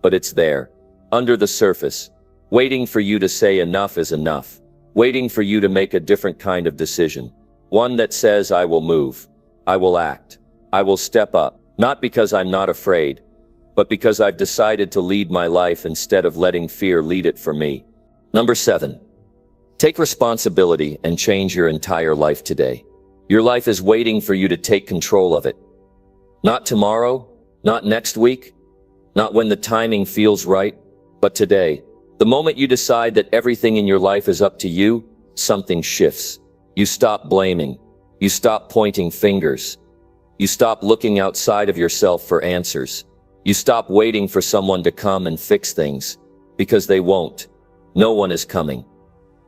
but it's there, under the surface, waiting for you to say enough is enough, waiting for you to make a different kind of decision. One that says, I will move. I will act. I will step up, not because I'm not afraid, but because I've decided to lead my life instead of letting fear lead it for me. Number 7. Take responsibility and change your entire life today. Your life is waiting for you to take control of it. Not tomorrow, not next week, not when the timing feels right, but today. The moment you decide that everything in your life is up to you, something shifts. You stop blaming. You stop pointing fingers. You stop looking outside of yourself for answers. You stop waiting for someone to come and fix things, because they won't. No one is coming.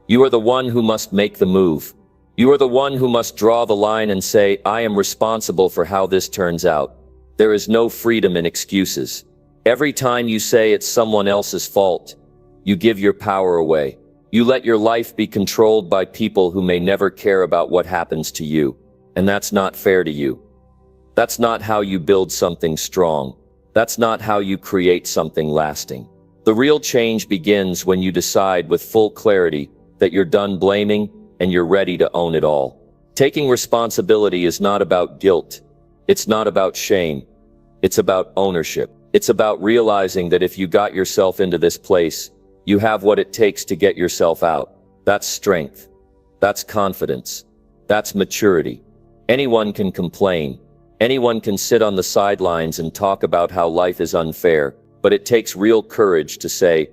You are the one who must make the move. You are the one who must draw the line and say, I am responsible for how this turns out. There is no freedom in excuses. Every time you say it's someone else's fault, you give your power away. You let your life be controlled by people who may never care about what happens to you, and that's not fair to you. That's not how you build something strong. That's not how you create something lasting. The real change begins when you decide with full clarity that you're done blaming and you're ready to own it all. Taking responsibility is not about guilt. It's not about shame. It's about ownership. It's about realizing that if you got yourself into this place, you have what it takes to get yourself out. That's strength. That's confidence. That's maturity. Anyone can complain. Anyone can sit on the sidelines and talk about how life is unfair, but it takes real courage to say,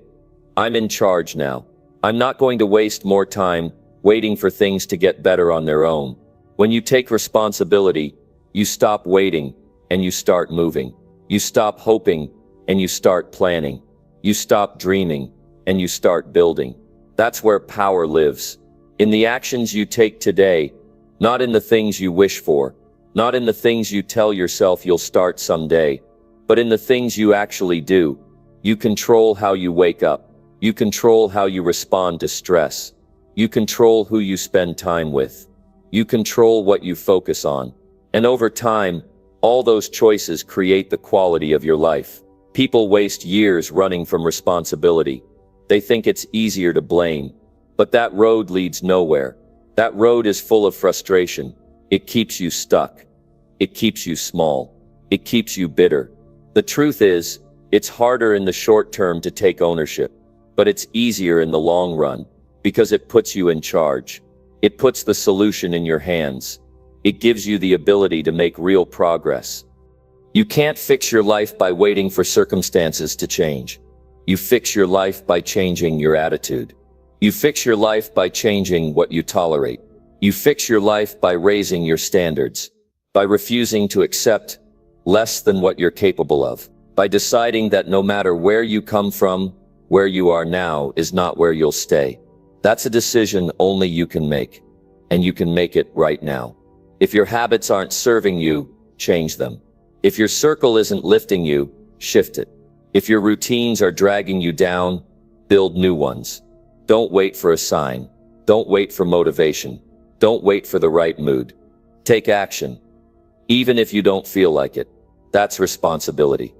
I'm in charge now. I'm not going to waste more time waiting for things to get better on their own. When you take responsibility, you stop waiting and you start moving. You stop hoping and you start planning. You stop dreaming and you start building. That's where power lives. In the actions you take today, not in the things you wish for, not in the things you tell yourself you'll start someday, but in the things you actually do. You control how you wake up. You control how you respond to stress. You control who you spend time with. You control what you focus on. And over time, all those choices create the quality of your life. People waste years running from responsibility. They think it's easier to blame. But that road leads nowhere. That road is full of frustration. It keeps you stuck. It keeps you small. It keeps you bitter. The truth is, it's harder in the short term to take ownership, but it's easier in the long run because it puts you in charge. It puts the solution in your hands. It gives you the ability to make real progress. You can't fix your life by waiting for circumstances to change. You fix your life by changing your attitude. You fix your life by changing what you tolerate. You fix your life by raising your standards, by refusing to accept less than what you're capable of, by deciding that no matter where you come from, where you are now is not where you'll stay. That's a decision only you can make, and you can make it right now. If your habits aren't serving you, change them. If your circle isn't lifting you, shift it. If your routines are dragging you down, build new ones. Don't wait for a sign. Don't wait for motivation. Don't wait for the right mood. Take action. Even if you don't feel like it. That's responsibility.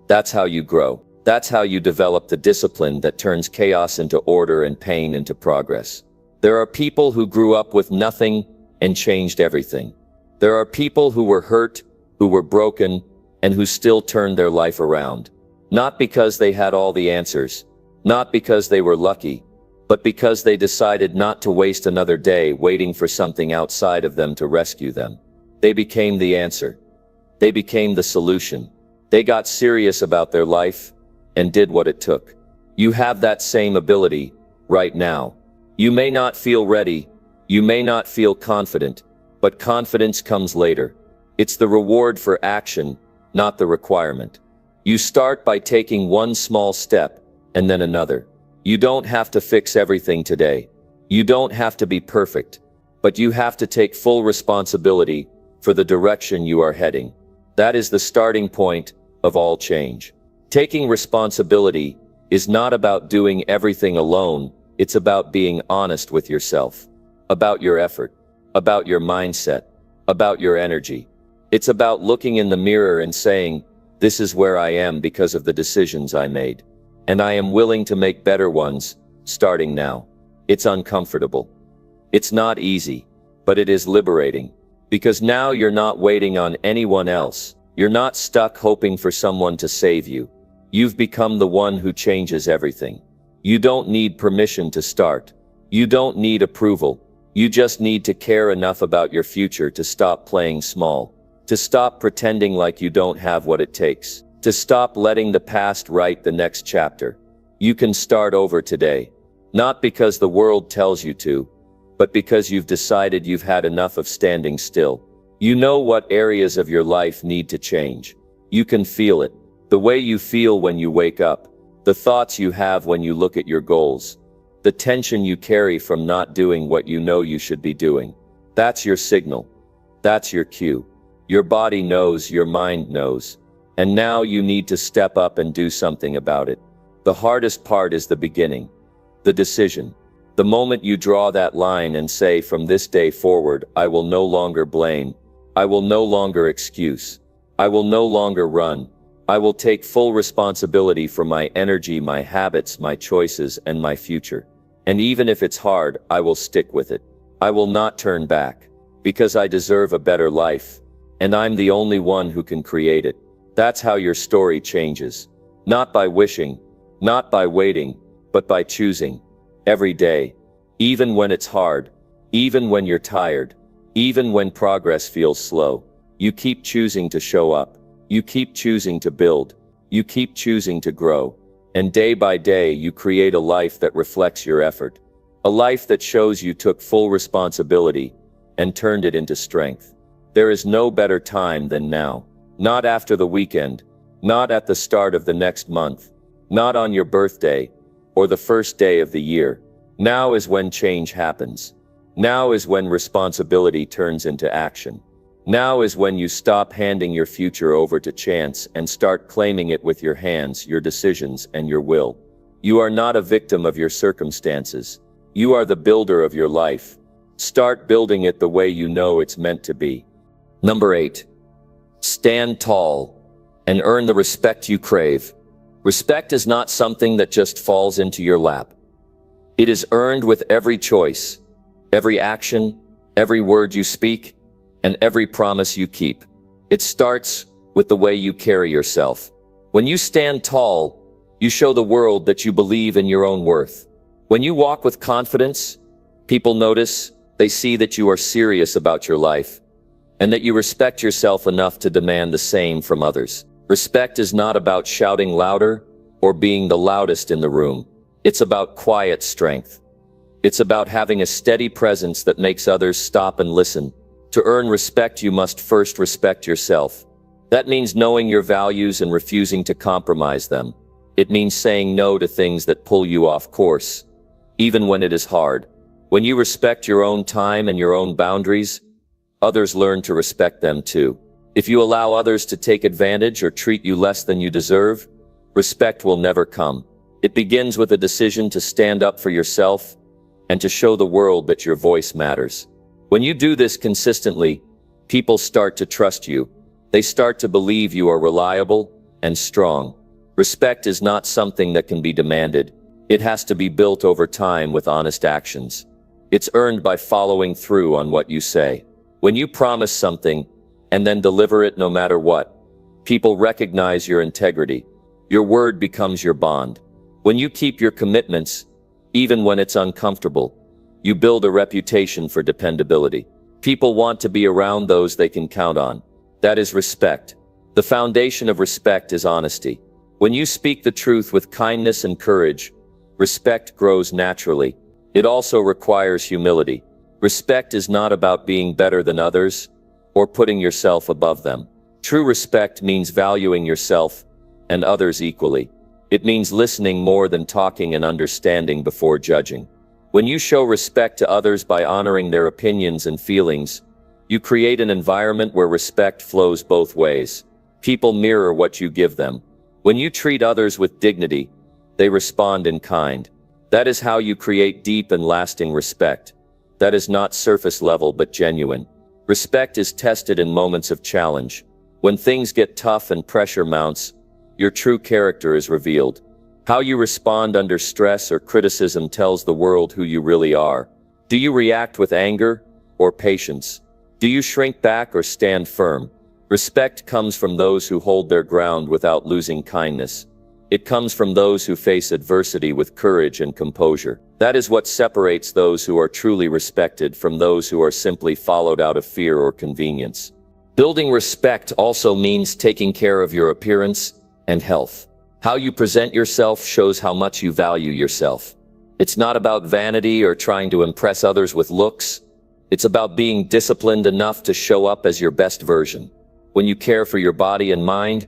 That's how you grow. That's how you develop the discipline that turns chaos into order and pain into progress. There are people who grew up with nothing and changed everything. There are people who were hurt, who were broken, and who still turned their life around. Not because they had all the answers, not because they were lucky, but because they decided not to waste another day waiting for something outside of them to rescue them. They became the answer. They became the solution. They got serious about their life and did what it took. You have that same ability right now. You may not feel ready. You may not feel confident, but confidence comes later. It's the reward for action, not the requirement. You start by taking one small step and then another. You don't have to fix everything today. You don't have to be perfect, but you have to take full responsibility for the direction you are heading. That is the starting point of all change. Taking responsibility is not about doing everything alone. It's about being honest with yourself, about your effort, about your mindset, about your energy. It's about looking in the mirror and saying, this is where I am because of the decisions I made. And I am willing to make better ones, starting now. It's uncomfortable. It's not easy, but it is liberating. Because now you're not waiting on anyone else. You're not stuck hoping for someone to save you. You've become the one who changes everything. You don't need permission to start. You don't need approval. You just need to care enough about your future to stop playing small. To stop pretending like you don't have what it takes. To stop letting the past write the next chapter. You can start over today. Not because the world tells you to, but because you've decided you've had enough of standing still. You know what areas of your life need to change. You can feel it. The way you feel when you wake up. The thoughts you have when you look at your goals. The tension you carry from not doing what you know you should be doing. That's your signal. That's your cue. Your body knows, your mind knows. And now you need to step up and do something about it. The hardest part is the beginning. The decision. The moment you draw that line and say, from this day forward, I will no longer blame, I will no longer excuse, I will no longer run, I will take full responsibility for my energy, my habits, my choices, and my future. And even if it's hard, I will stick with it. I will not turn back, because I deserve a better life, and I'm the only one who can create it. That's how your story changes. Not by wishing, not by waiting, but by choosing. Every day, even when it's hard, even when you're tired, even when progress feels slow, you keep choosing to show up. You keep choosing to build. You keep choosing to grow. And day by day, you create a life that reflects your effort. A life that shows you took full responsibility and turned it into strength. There is no better time than now. Not after the weekend, not at the start of the next month, not on your birthday, or the first day of the year. Now is when change happens. Now is when responsibility turns into action. Now is when you stop handing your future over to chance and start claiming it with your hands, your decisions, and your will. You are not a victim of your circumstances. You are the builder of your life. Start building it the way you know it's meant to be. Number 8. Stand tall and earn the respect you crave. Respect is not something that just falls into your lap. It is earned with every choice, every action, every word you speak, and every promise you keep. It starts with the way you carry yourself. When you stand tall, you show the world that you believe in your own worth. When you walk with confidence, people notice, they see that you are serious about your life, and that you respect yourself enough to demand the same from others. Respect is not about shouting louder or being the loudest in the room. It's about quiet strength. It's about having a steady presence that makes others stop and listen. To earn respect, you must first respect yourself. That means knowing your values and refusing to compromise them. It means saying no to things that pull you off course, even when it is hard. When you respect your own time and your own boundaries, others learn to respect them too. If you allow others to take advantage or treat you less than you deserve, respect will never come. It begins with a decision to stand up for yourself and to show the world that your voice matters. When you do this consistently, people start to trust you. They start to believe you are reliable and strong. Respect is not something that can be demanded. It has to be built over time with honest actions. It's earned by following through on what you say. When you promise something and then deliver it no matter what, people recognize your integrity. Your word becomes your bond. When you keep your commitments, even when it's uncomfortable, you build a reputation for dependability. People want to be around those they can count on. That is respect. The foundation of respect is honesty. When you speak the truth with kindness and courage, respect grows naturally. It also requires humility. Respect is not about being better than others or putting yourself above them. True respect means valuing yourself and others equally. It means listening more than talking and understanding before judging. When you show respect to others by honoring their opinions and feelings, you create an environment where respect flows both ways. People mirror what you give them. When you treat others with dignity, they respond in kind. That is how you create deep and lasting respect. That is not surface level but genuine. Respect is tested in moments of challenge. When things get tough and pressure mounts, your true character is revealed. How you respond under stress or criticism tells the world who you really are. Do you react with anger or patience? Do you shrink back or stand firm? Respect comes from those who hold their ground without losing kindness. It comes from those who face adversity with courage and composure. That is what separates those who are truly respected from those who are simply followed out of fear or convenience. Building respect also means taking care of your appearance and health. How you present yourself shows how much you value yourself. It's not about vanity or trying to impress others with looks. It's about being disciplined enough to show up as your best version. When you care for your body and mind,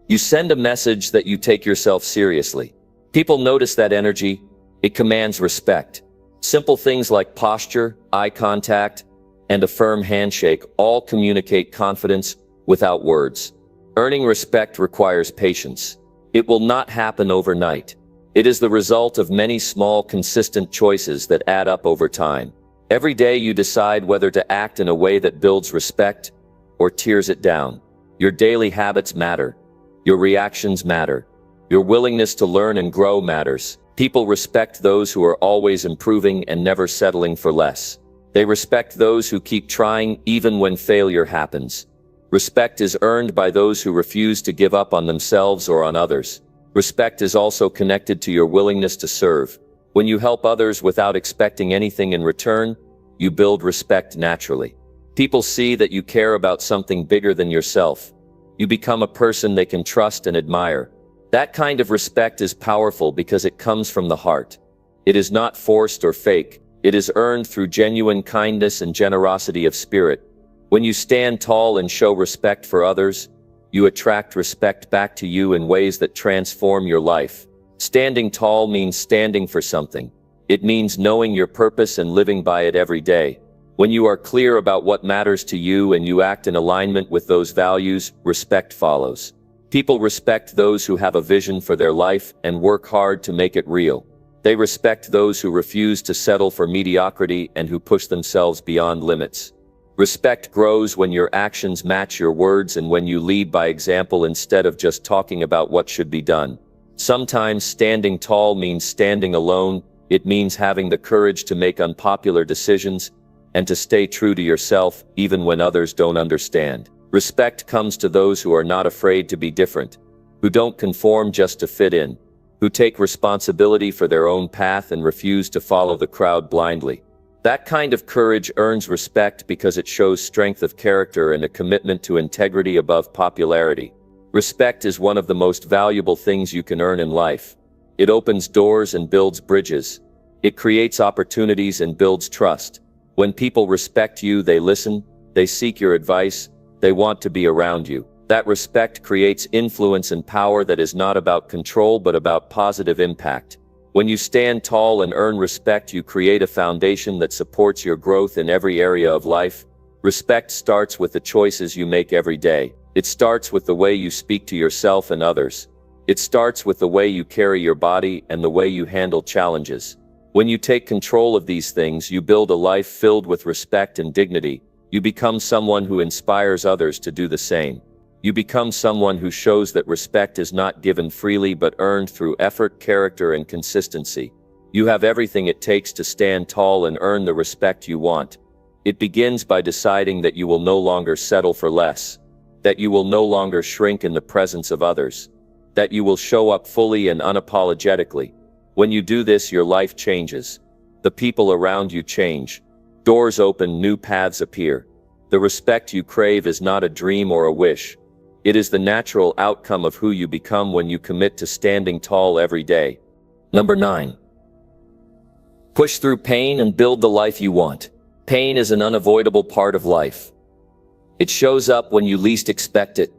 you send a message that you take yourself seriously. People notice that energy. It commands respect. Simple things like posture, eye contact, and a firm handshake all communicate confidence without words. Earning respect requires patience. It will not happen overnight. It is the result of many small, consistent choices that add up over time. Every day you decide whether to act in a way that builds respect or tears it down. Your daily habits matter. Your reactions matter. Your willingness to learn and grow matters. People respect those who are always improving and never settling for less. They respect those who keep trying even when failure happens. Respect is earned by those who refuse to give up on themselves or on others. Respect is also connected to your willingness to serve. When you help others without expecting anything in return, you build respect naturally. People see that you care about something bigger than yourself. You become a person they can trust and admire. That kind of respect is powerful because it comes from the heart. It is not forced or fake. It is earned through genuine kindness and generosity of spirit. When you stand tall and show respect for others, you attract respect back to you in ways that transform your life. Standing tall means standing for something. It means knowing your purpose and living by it every day. When you are clear about what matters to you and you act in alignment with those values, respect follows. People respect those who have a vision for their life and work hard to make it real. They respect those who refuse to settle for mediocrity and who push themselves beyond limits. Respect grows when your actions match your words and when you lead by example instead of just talking about what should be done. Sometimes standing tall means standing alone. It means having the courage to make unpopular decisions and to stay true to yourself even when others don't understand. Respect comes to those who are not afraid to be different, who don't conform just to fit in, who take responsibility for their own path and refuse to follow the crowd blindly. That kind of courage earns respect because it shows strength of character and a commitment to integrity above popularity. Respect is one of the most valuable things you can earn in life. It opens doors and builds bridges. It creates opportunities and builds trust. When people respect you, they listen, they seek your advice, they want to be around you. That respect creates influence and power that is not about control but about positive impact. When you stand tall and earn respect, you create a foundation that supports your growth in every area of life. Respect starts with the choices you make every day. It starts with the way you speak to yourself and others. It starts with the way you carry your body and the way you handle challenges. When you take control of these things, you build a life filled with respect and dignity. You become someone who inspires others to do the same. You become someone who shows that respect is not given freely but earned through effort, character, and consistency. You have everything it takes to stand tall and earn the respect you want. It begins by deciding that you will no longer settle for less, that you will no longer shrink in the presence of others, that you will show up fully and unapologetically. When you do this, your life changes. The people around you change. Doors open, new paths appear. The respect you crave is not a dream or a wish. It is the natural outcome of who you become when you commit to standing tall every day. Number 9. Push through pain and build the life you want. Pain is an unavoidable part of life. It shows up when you least expect it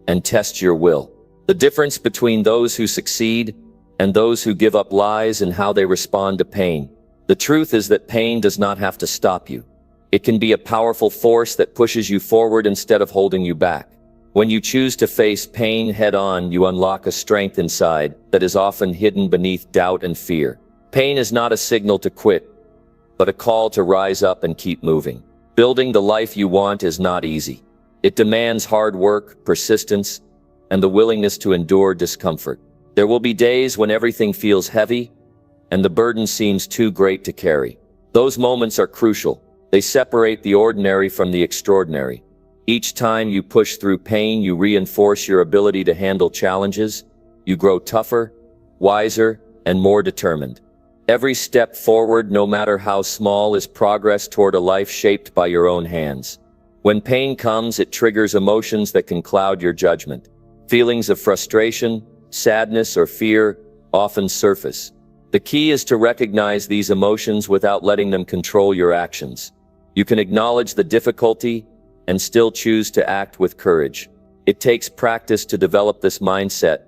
and tests your will. The difference between those who succeed and those who give up lies in how they respond to pain. The truth is that pain does not have to stop you. It can be a powerful force that pushes you forward instead of holding you back. When you choose to face pain head-on, you unlock a strength inside that is often hidden beneath doubt and fear. Pain is not a signal to quit, but a call to rise up and keep moving. Building the life you want is not easy. It demands hard work, persistence, and the willingness to endure discomfort. There will be days when everything feels heavy and the burden seems too great to carry. Those moments are crucial. They separate the ordinary from the extraordinary. Each time you push through pain, you reinforce your ability to handle challenges. You grow tougher, wiser, and more determined. Every step forward, no matter how small, is progress toward a life shaped by your own hands. When pain comes, it triggers emotions that can cloud your judgment. Feelings of frustration, sadness, or fear often surface. The key is to recognize these emotions without letting them control your actions. You can acknowledge the difficulty and still choose to act with courage. It takes practice to develop this mindset,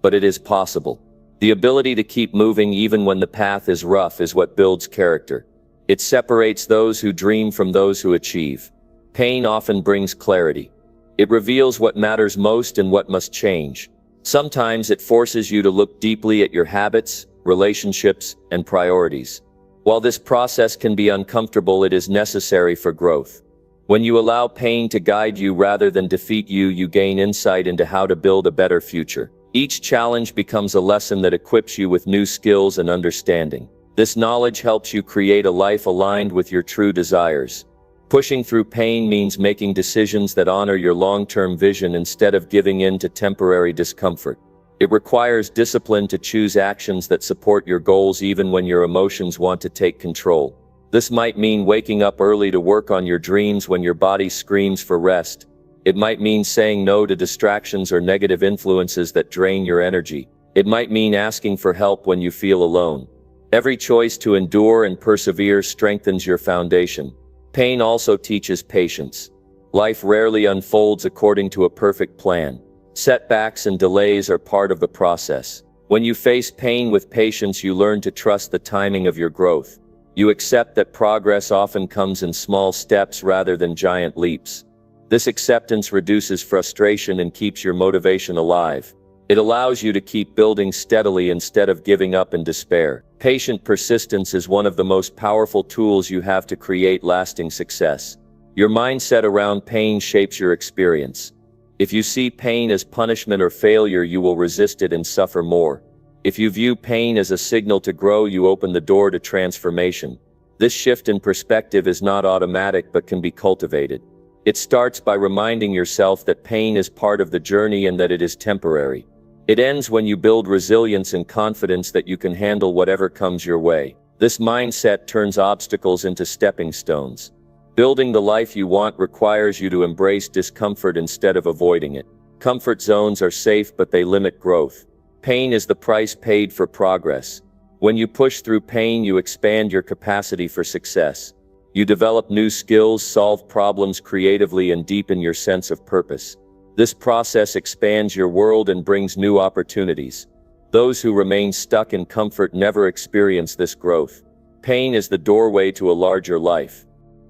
but it is possible. The ability to keep moving even when the path is rough is what builds character. It separates those who dream from those who achieve. Pain often brings clarity. It reveals what matters most and what must change. Sometimes it forces you to look deeply at your habits, relationships, and priorities. While this process can be uncomfortable, it is necessary for growth. When you allow pain to guide you rather than defeat you, you gain insight into how to build a better future. Each challenge becomes a lesson that equips you with new skills and understanding. This knowledge helps you create a life aligned with your true desires. Pushing through pain means making decisions that honor your long-term vision instead of giving in to temporary discomfort. It requires discipline to choose actions that support your goals even when your emotions want to take control. This might mean waking up early to work on your dreams when your body screams for rest. It might mean saying no to distractions or negative influences that drain your energy. It might mean asking for help when you feel alone. Every choice to endure and persevere strengthens your foundation. Pain also teaches patience. Life rarely unfolds according to a perfect plan. Setbacks and delays are part of the process. When you face pain with patience, you learn to trust the timing of your growth. You accept that progress often comes in small steps rather than giant leaps. This acceptance reduces frustration and keeps your motivation alive. It allows you to keep building steadily instead of giving up in despair. Patient persistence is one of the most powerful tools you have to create lasting success. Your mindset around pain shapes your experience. If you see pain as punishment or failure, you will resist it and suffer more. If you view pain as a signal to grow, you open the door to transformation. This shift in perspective is not automatic but can be cultivated. It starts by reminding yourself that pain is part of the journey and that it is temporary. It ends when you build resilience and confidence that you can handle whatever comes your way. This mindset turns obstacles into stepping stones. Building the life you want requires you to embrace discomfort instead of avoiding it. Comfort zones are safe, but they limit growth. Pain is the price paid for progress. When you push through pain, you expand your capacity for success. You develop new skills, solve problems creatively, and deepen your sense of purpose. This process expands your world and brings new opportunities. Those who remain stuck in comfort never experience this growth. Pain is the doorway to a larger life.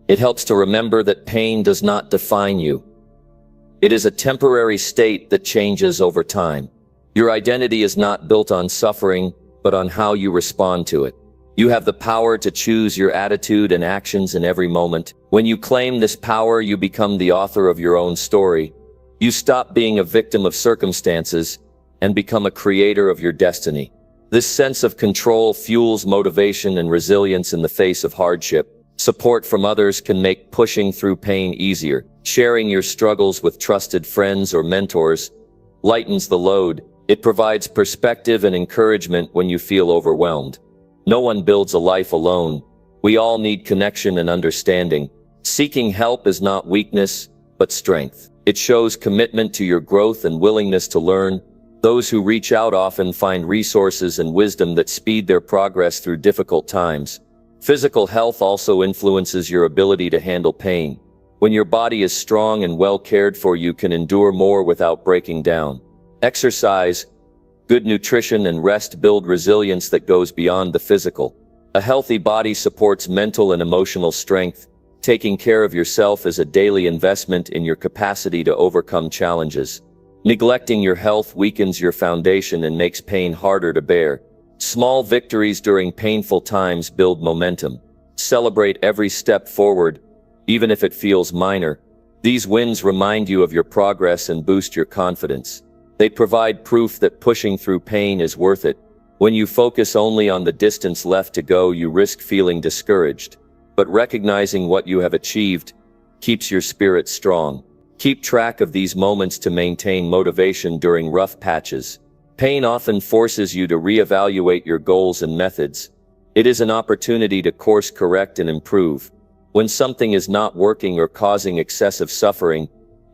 It helps to remember that pain does not define you. It is a temporary state that changes over time. Your identity is not built on suffering, but on how you respond to it. You have the power to choose your attitude and actions in every moment. When you claim this power, you become the author of your own story. You stop being a victim of circumstances and become a creator of your destiny. This sense of control fuels motivation and resilience in the face of hardship. Support from others can make pushing through pain easier. Sharing your struggles with trusted friends or mentors lightens the load. It provides perspective and encouragement when you feel overwhelmed. No one builds a life alone. We all need connection and understanding. Seeking help is not weakness, but strength. It shows commitment to your growth and willingness to learn. Those who reach out often find resources and wisdom that speed their progress through difficult times. Physical health also influences your ability to handle pain. When your body is strong and well cared for, you can endure more without breaking down. Exercise, good nutrition, and rest build resilience that goes beyond the physical. A healthy body supports mental and emotional strength. Taking care of yourself is a daily investment in your capacity to overcome challenges. Neglecting your health weakens your foundation and makes pain harder to bear. Small victories during painful times build momentum. Celebrate every step forward, even if it feels minor. These wins remind you of your progress and boost your confidence. They provide proof that pushing through pain is worth it. When you focus only on the distance left to go, you risk feeling discouraged. But recognizing what you have achieved keeps your spirit strong. Keep track of these moments to maintain motivation during rough patches. Pain often forces you to reevaluate your goals and methods. It is an opportunity to course correct and improve. When something is not working or causing excessive suffering,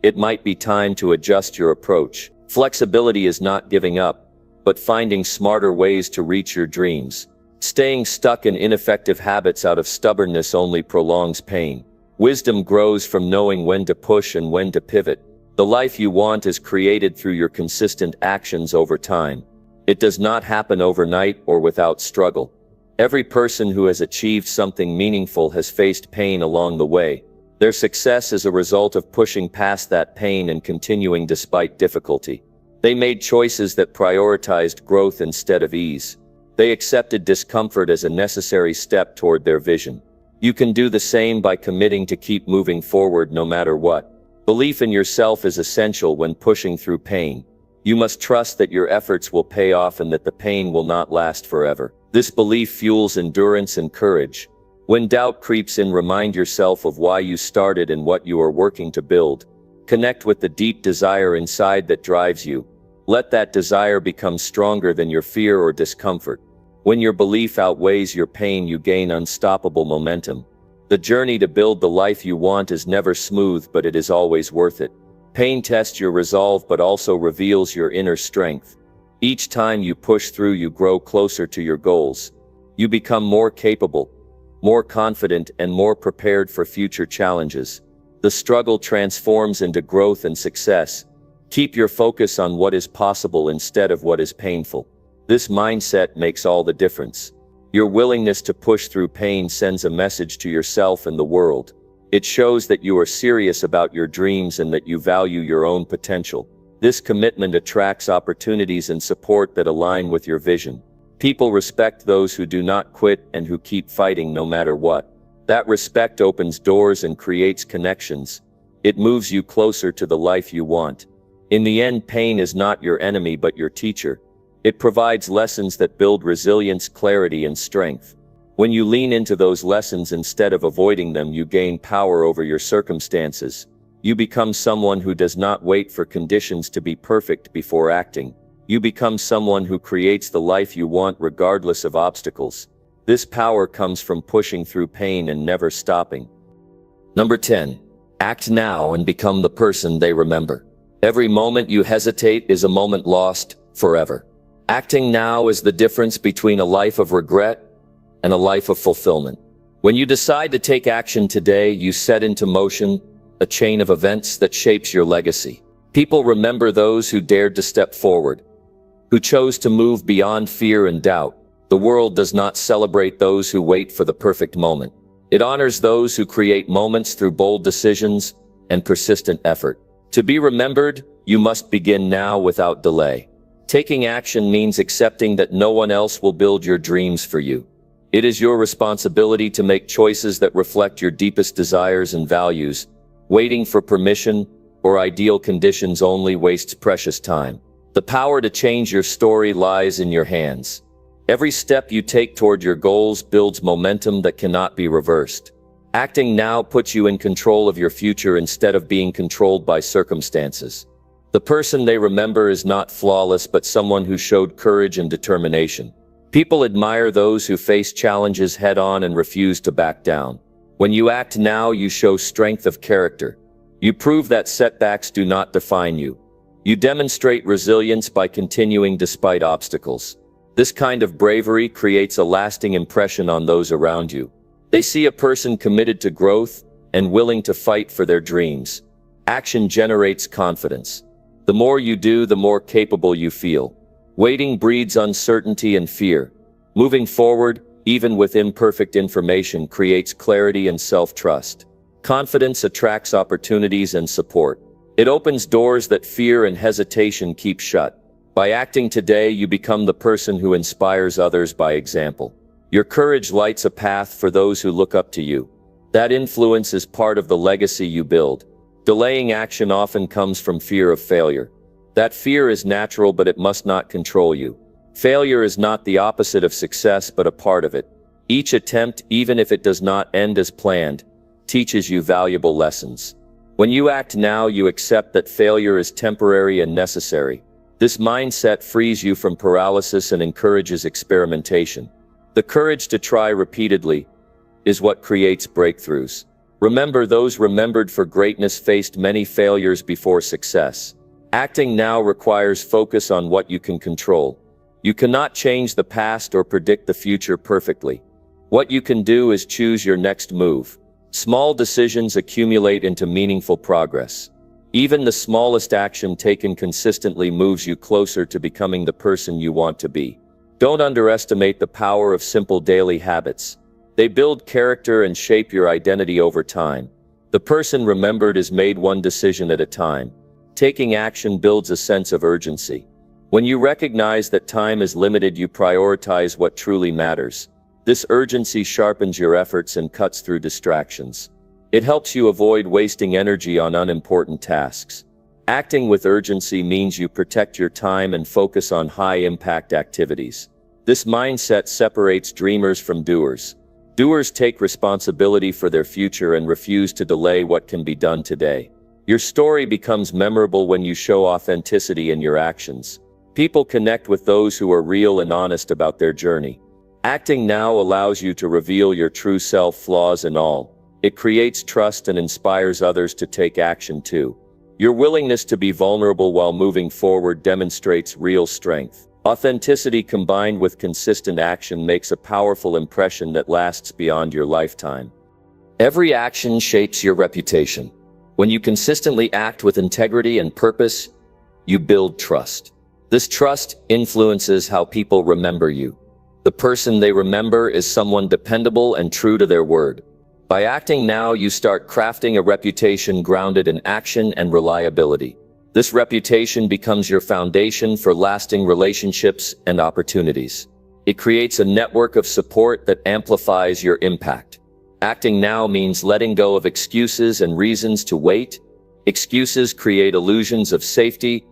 it might be time to adjust your approach. Flexibility is not giving up, but finding smarter ways to reach your dreams. Staying stuck in ineffective habits out of stubbornness only prolongs pain. Wisdom grows from knowing when to push and when to pivot. The life you want is created through your consistent actions over time. It does not happen overnight or without struggle. Every person who has achieved something meaningful has faced pain along the way. Their success is a result of pushing past that pain and continuing despite difficulty. They made choices that prioritized growth instead of ease. They accepted discomfort as a necessary step toward their vision. You can do the same by committing to keep moving forward no matter what. Belief in yourself is essential when pushing through pain. You must trust that your efforts will pay off and that the pain will not last forever. This belief fuels endurance and courage. When doubt creeps in, remind yourself of why you started and what you are working to build. Connect with the deep desire inside that drives you. Let that desire become stronger than your fear or discomfort. When your belief outweighs your pain, you gain unstoppable momentum. The journey to build the life you want is never smooth, but it is always worth it. Pain tests your resolve but also reveals your inner strength. Each time you push through, you grow closer to your goals. You become more capable, more confident, and more prepared for future challenges. The struggle transforms into growth and success. Keep your focus on what is possible instead of what is painful. This mindset makes all the difference. Your willingness to push through pain sends a message to yourself and the world. It shows that you are serious about your dreams and that you value your own potential. This commitment attracts opportunities and support that align with your vision. People respect those who do not quit and who keep fighting no matter what. That respect opens doors and creates connections. It moves you closer to the life you want. In the end, pain is not your enemy but your teacher. It provides lessons that build resilience, clarity, and strength. When you lean into those lessons instead of avoiding them, you gain power over your circumstances. You become someone who does not wait for conditions to be perfect before acting. You become someone who creates the life you want regardless of obstacles. This power comes from pushing through pain and never stopping. Number 10. Act now and become the person they remember. Every moment you hesitate is a moment lost forever. Acting now is the difference between a life of regret and a life of fulfillment. When you decide to take action today, you set into motion a chain of events that shapes your legacy. People remember those who dared to step forward, who chose to move beyond fear and doubt. The world does not celebrate those who wait for the perfect moment. It honors those who create moments through bold decisions and persistent effort. To be remembered, you must begin now without delay. Taking action means accepting that no one else will build your dreams for you. It is your responsibility to make choices that reflect your deepest desires and values. Waiting for permission or ideal conditions only wastes precious time. The power to change your story lies in your hands. Every step you take toward your goals builds momentum that cannot be reversed. Acting now puts you in control of your future instead of being controlled by circumstances. The person they remember is not flawless but someone who showed courage and determination. People admire those who face challenges head-on and refuse to back down. When you act now, you show strength of character. You prove that setbacks do not define you. You demonstrate resilience by continuing despite obstacles. This kind of bravery creates a lasting impression on those around you. They see a person committed to growth and willing to fight for their dreams. Action generates confidence. The more you do, the more capable you feel. Waiting breeds uncertainty and fear. Moving forward, even with imperfect information, creates clarity and self-trust. Confidence attracts opportunities and support. It opens doors that fear and hesitation keep shut. By acting today, you become the person who inspires others by example. Your courage lights a path for those who look up to you. That influence is part of the legacy you build. Delaying action often comes from fear of failure. That fear is natural, but it must not control you. Failure is not the opposite of success, but a part of it. Each attempt, even if it does not end as planned, teaches you valuable lessons. When you act now, you accept that failure is temporary and necessary. This mindset frees you from paralysis and encourages experimentation. The courage to try repeatedly is what creates breakthroughs. Remember, those remembered for greatness faced many failures before success. Acting now requires focus on what you can control. You cannot change the past or predict the future perfectly. What you can do is choose your next move. Small decisions accumulate into meaningful progress. Even the smallest action taken consistently moves you closer to becoming the person you want to be. Don't underestimate the power of simple daily habits. They build character and shape your identity over time. The person remembered is made one decision at a time. taking action builds a sense of urgency. When you recognize that time is limited, you prioritize what truly matters. This urgency sharpens your efforts and cuts through distractions. It helps you avoid wasting energy on unimportant tasks. Acting with urgency means you protect your time and focus on high-impact activities. This mindset separates dreamers from doers. Doers take responsibility for their future and refuse to delay what can be done today. Your story becomes memorable when you show authenticity in your actions. People connect with those who are real and honest about their journey. Acting now allows you to reveal your true self, flaws and all. It creates trust and inspires others to take action too. Your willingness to be vulnerable while moving forward demonstrates real strength. Authenticity combined with consistent action makes a powerful impression that lasts beyond your lifetime. Every action shapes your reputation. When you consistently act with integrity and purpose, you build trust. This trust influences how people remember you. The person they remember is someone dependable and true to their word. By acting now, you start crafting a reputation grounded in action and reliability. This reputation becomes your foundation for lasting relationships and opportunities. It creates a network of support that amplifies your impact. Acting now means letting go of excuses and reasons to wait. Excuses create illusions of safety,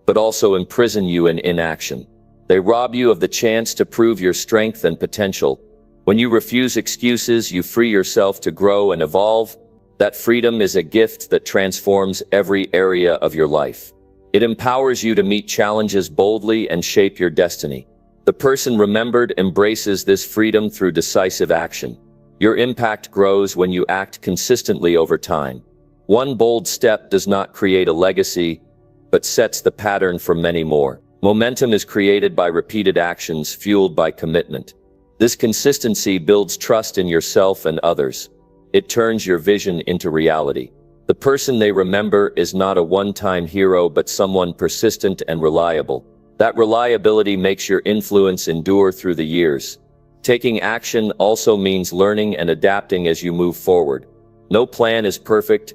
but also imprison you in inaction. They rob you of the chance to prove your strength and potential. When you refuse excuses, you free yourself to grow and evolve. That freedom is a gift that transforms every area of your life. It empowers you to meet challenges boldly and shape your destiny. The person remembered embraces this freedom through decisive action. Your impact grows when you act consistently over time. One bold step does not create a legacy, but sets the pattern for many more. Momentum is created by repeated actions fueled by commitment. This consistency builds trust in yourself and others. It turns your vision into reality. The person they remember is not a one-time hero, but someone persistent and reliable. That reliability makes your influence endure through the years. Taking action also means learning and adapting as you move forward. No plan is perfect,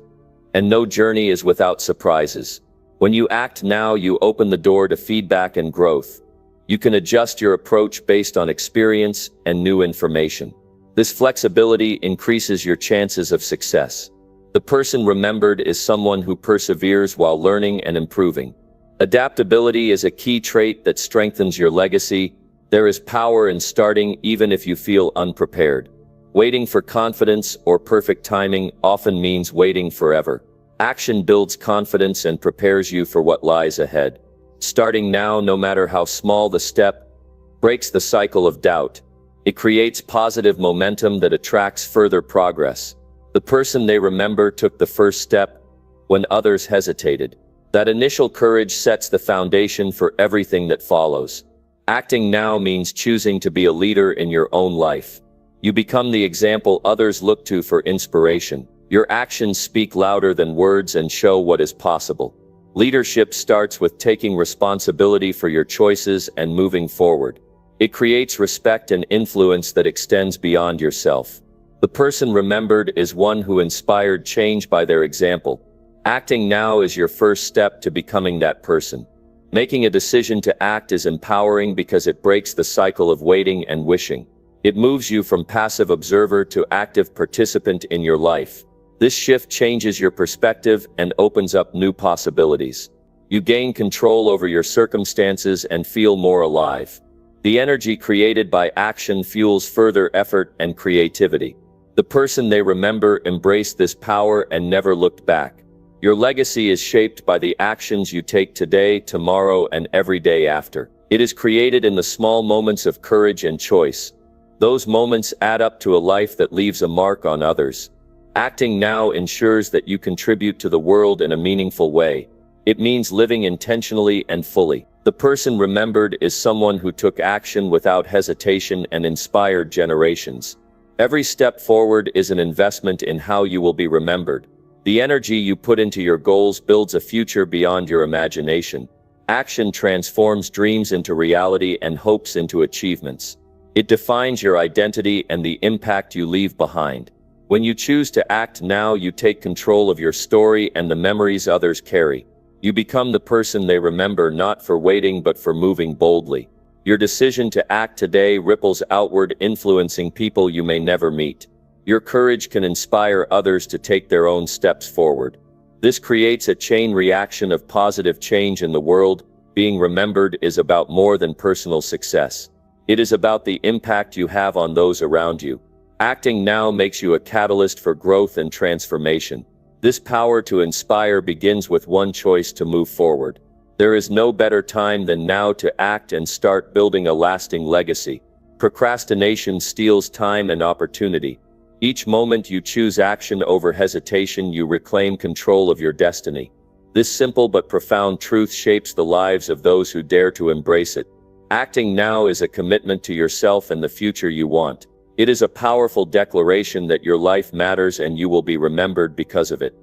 and no journey is without surprises. When you act now, you open the door to feedback and growth. You can adjust your approach based on experience and new information. This flexibility increases your chances of success. The person remembered is someone who perseveres while learning and improving. Adaptability is a key trait that strengthens your legacy. There is power in starting even if you feel unprepared. Waiting for confidence or perfect timing often means waiting forever. Action builds confidence and prepares you for what lies ahead. Starting now, no matter how small the step, breaks the cycle of doubt. It creates positive momentum that attracts further progress. The person they remember took the first step when others hesitated. That initial courage sets the foundation for everything that follows. Acting now means choosing to be a leader in your own life. You become the example others look to for inspiration. Your actions speak louder than words and show what is possible. Leadership starts with taking responsibility for your choices and moving forward. It creates respect and influence that extends beyond yourself. The person remembered is one who inspired change by their example. Acting now is your first step to becoming that person. Making a decision to act is empowering because it breaks the cycle of waiting and wishing. It moves you from passive observer to active participant in your life. This shift changes your perspective and opens up new possibilities. You gain control over your circumstances and feel more alive. The energy created by action fuels further effort and creativity. The person they remember embraced this power and never looked back. Your legacy is shaped by the actions you take today, tomorrow, and every day after. It is created in the small moments of courage and choice. Those moments add up to a life that leaves a mark on others. Acting now ensures that you contribute to the world in a meaningful way. It means living intentionally and fully. The person remembered is someone who took action without hesitation and inspired generations. Every step forward is an investment in how you will be remembered. The energy you put into your goals builds a future beyond your imagination. Action transforms dreams into reality and hopes into achievements. It defines your identity and the impact you leave behind. When you choose to act now, you take control of your story and the memories others carry. You become the person they remember not for waiting but for moving boldly. Your decision to act today ripples outward, influencing people you may never meet. Your courage can inspire others to take their own steps forward. This creates a chain reaction of positive change in the world. Being remembered is about more than personal success. It is about the impact you have on those around you. Acting now makes you a catalyst for growth and transformation. This power to inspire begins with one choice to move forward. There is no better time than now to act and start building a lasting legacy. Procrastination steals time and opportunity. Each moment you choose action over hesitation, you reclaim control of your destiny. This simple but profound truth shapes the lives of those who dare to embrace it. Acting now is a commitment to yourself and the future you want. It is a powerful declaration that your life matters and you will be remembered because of it.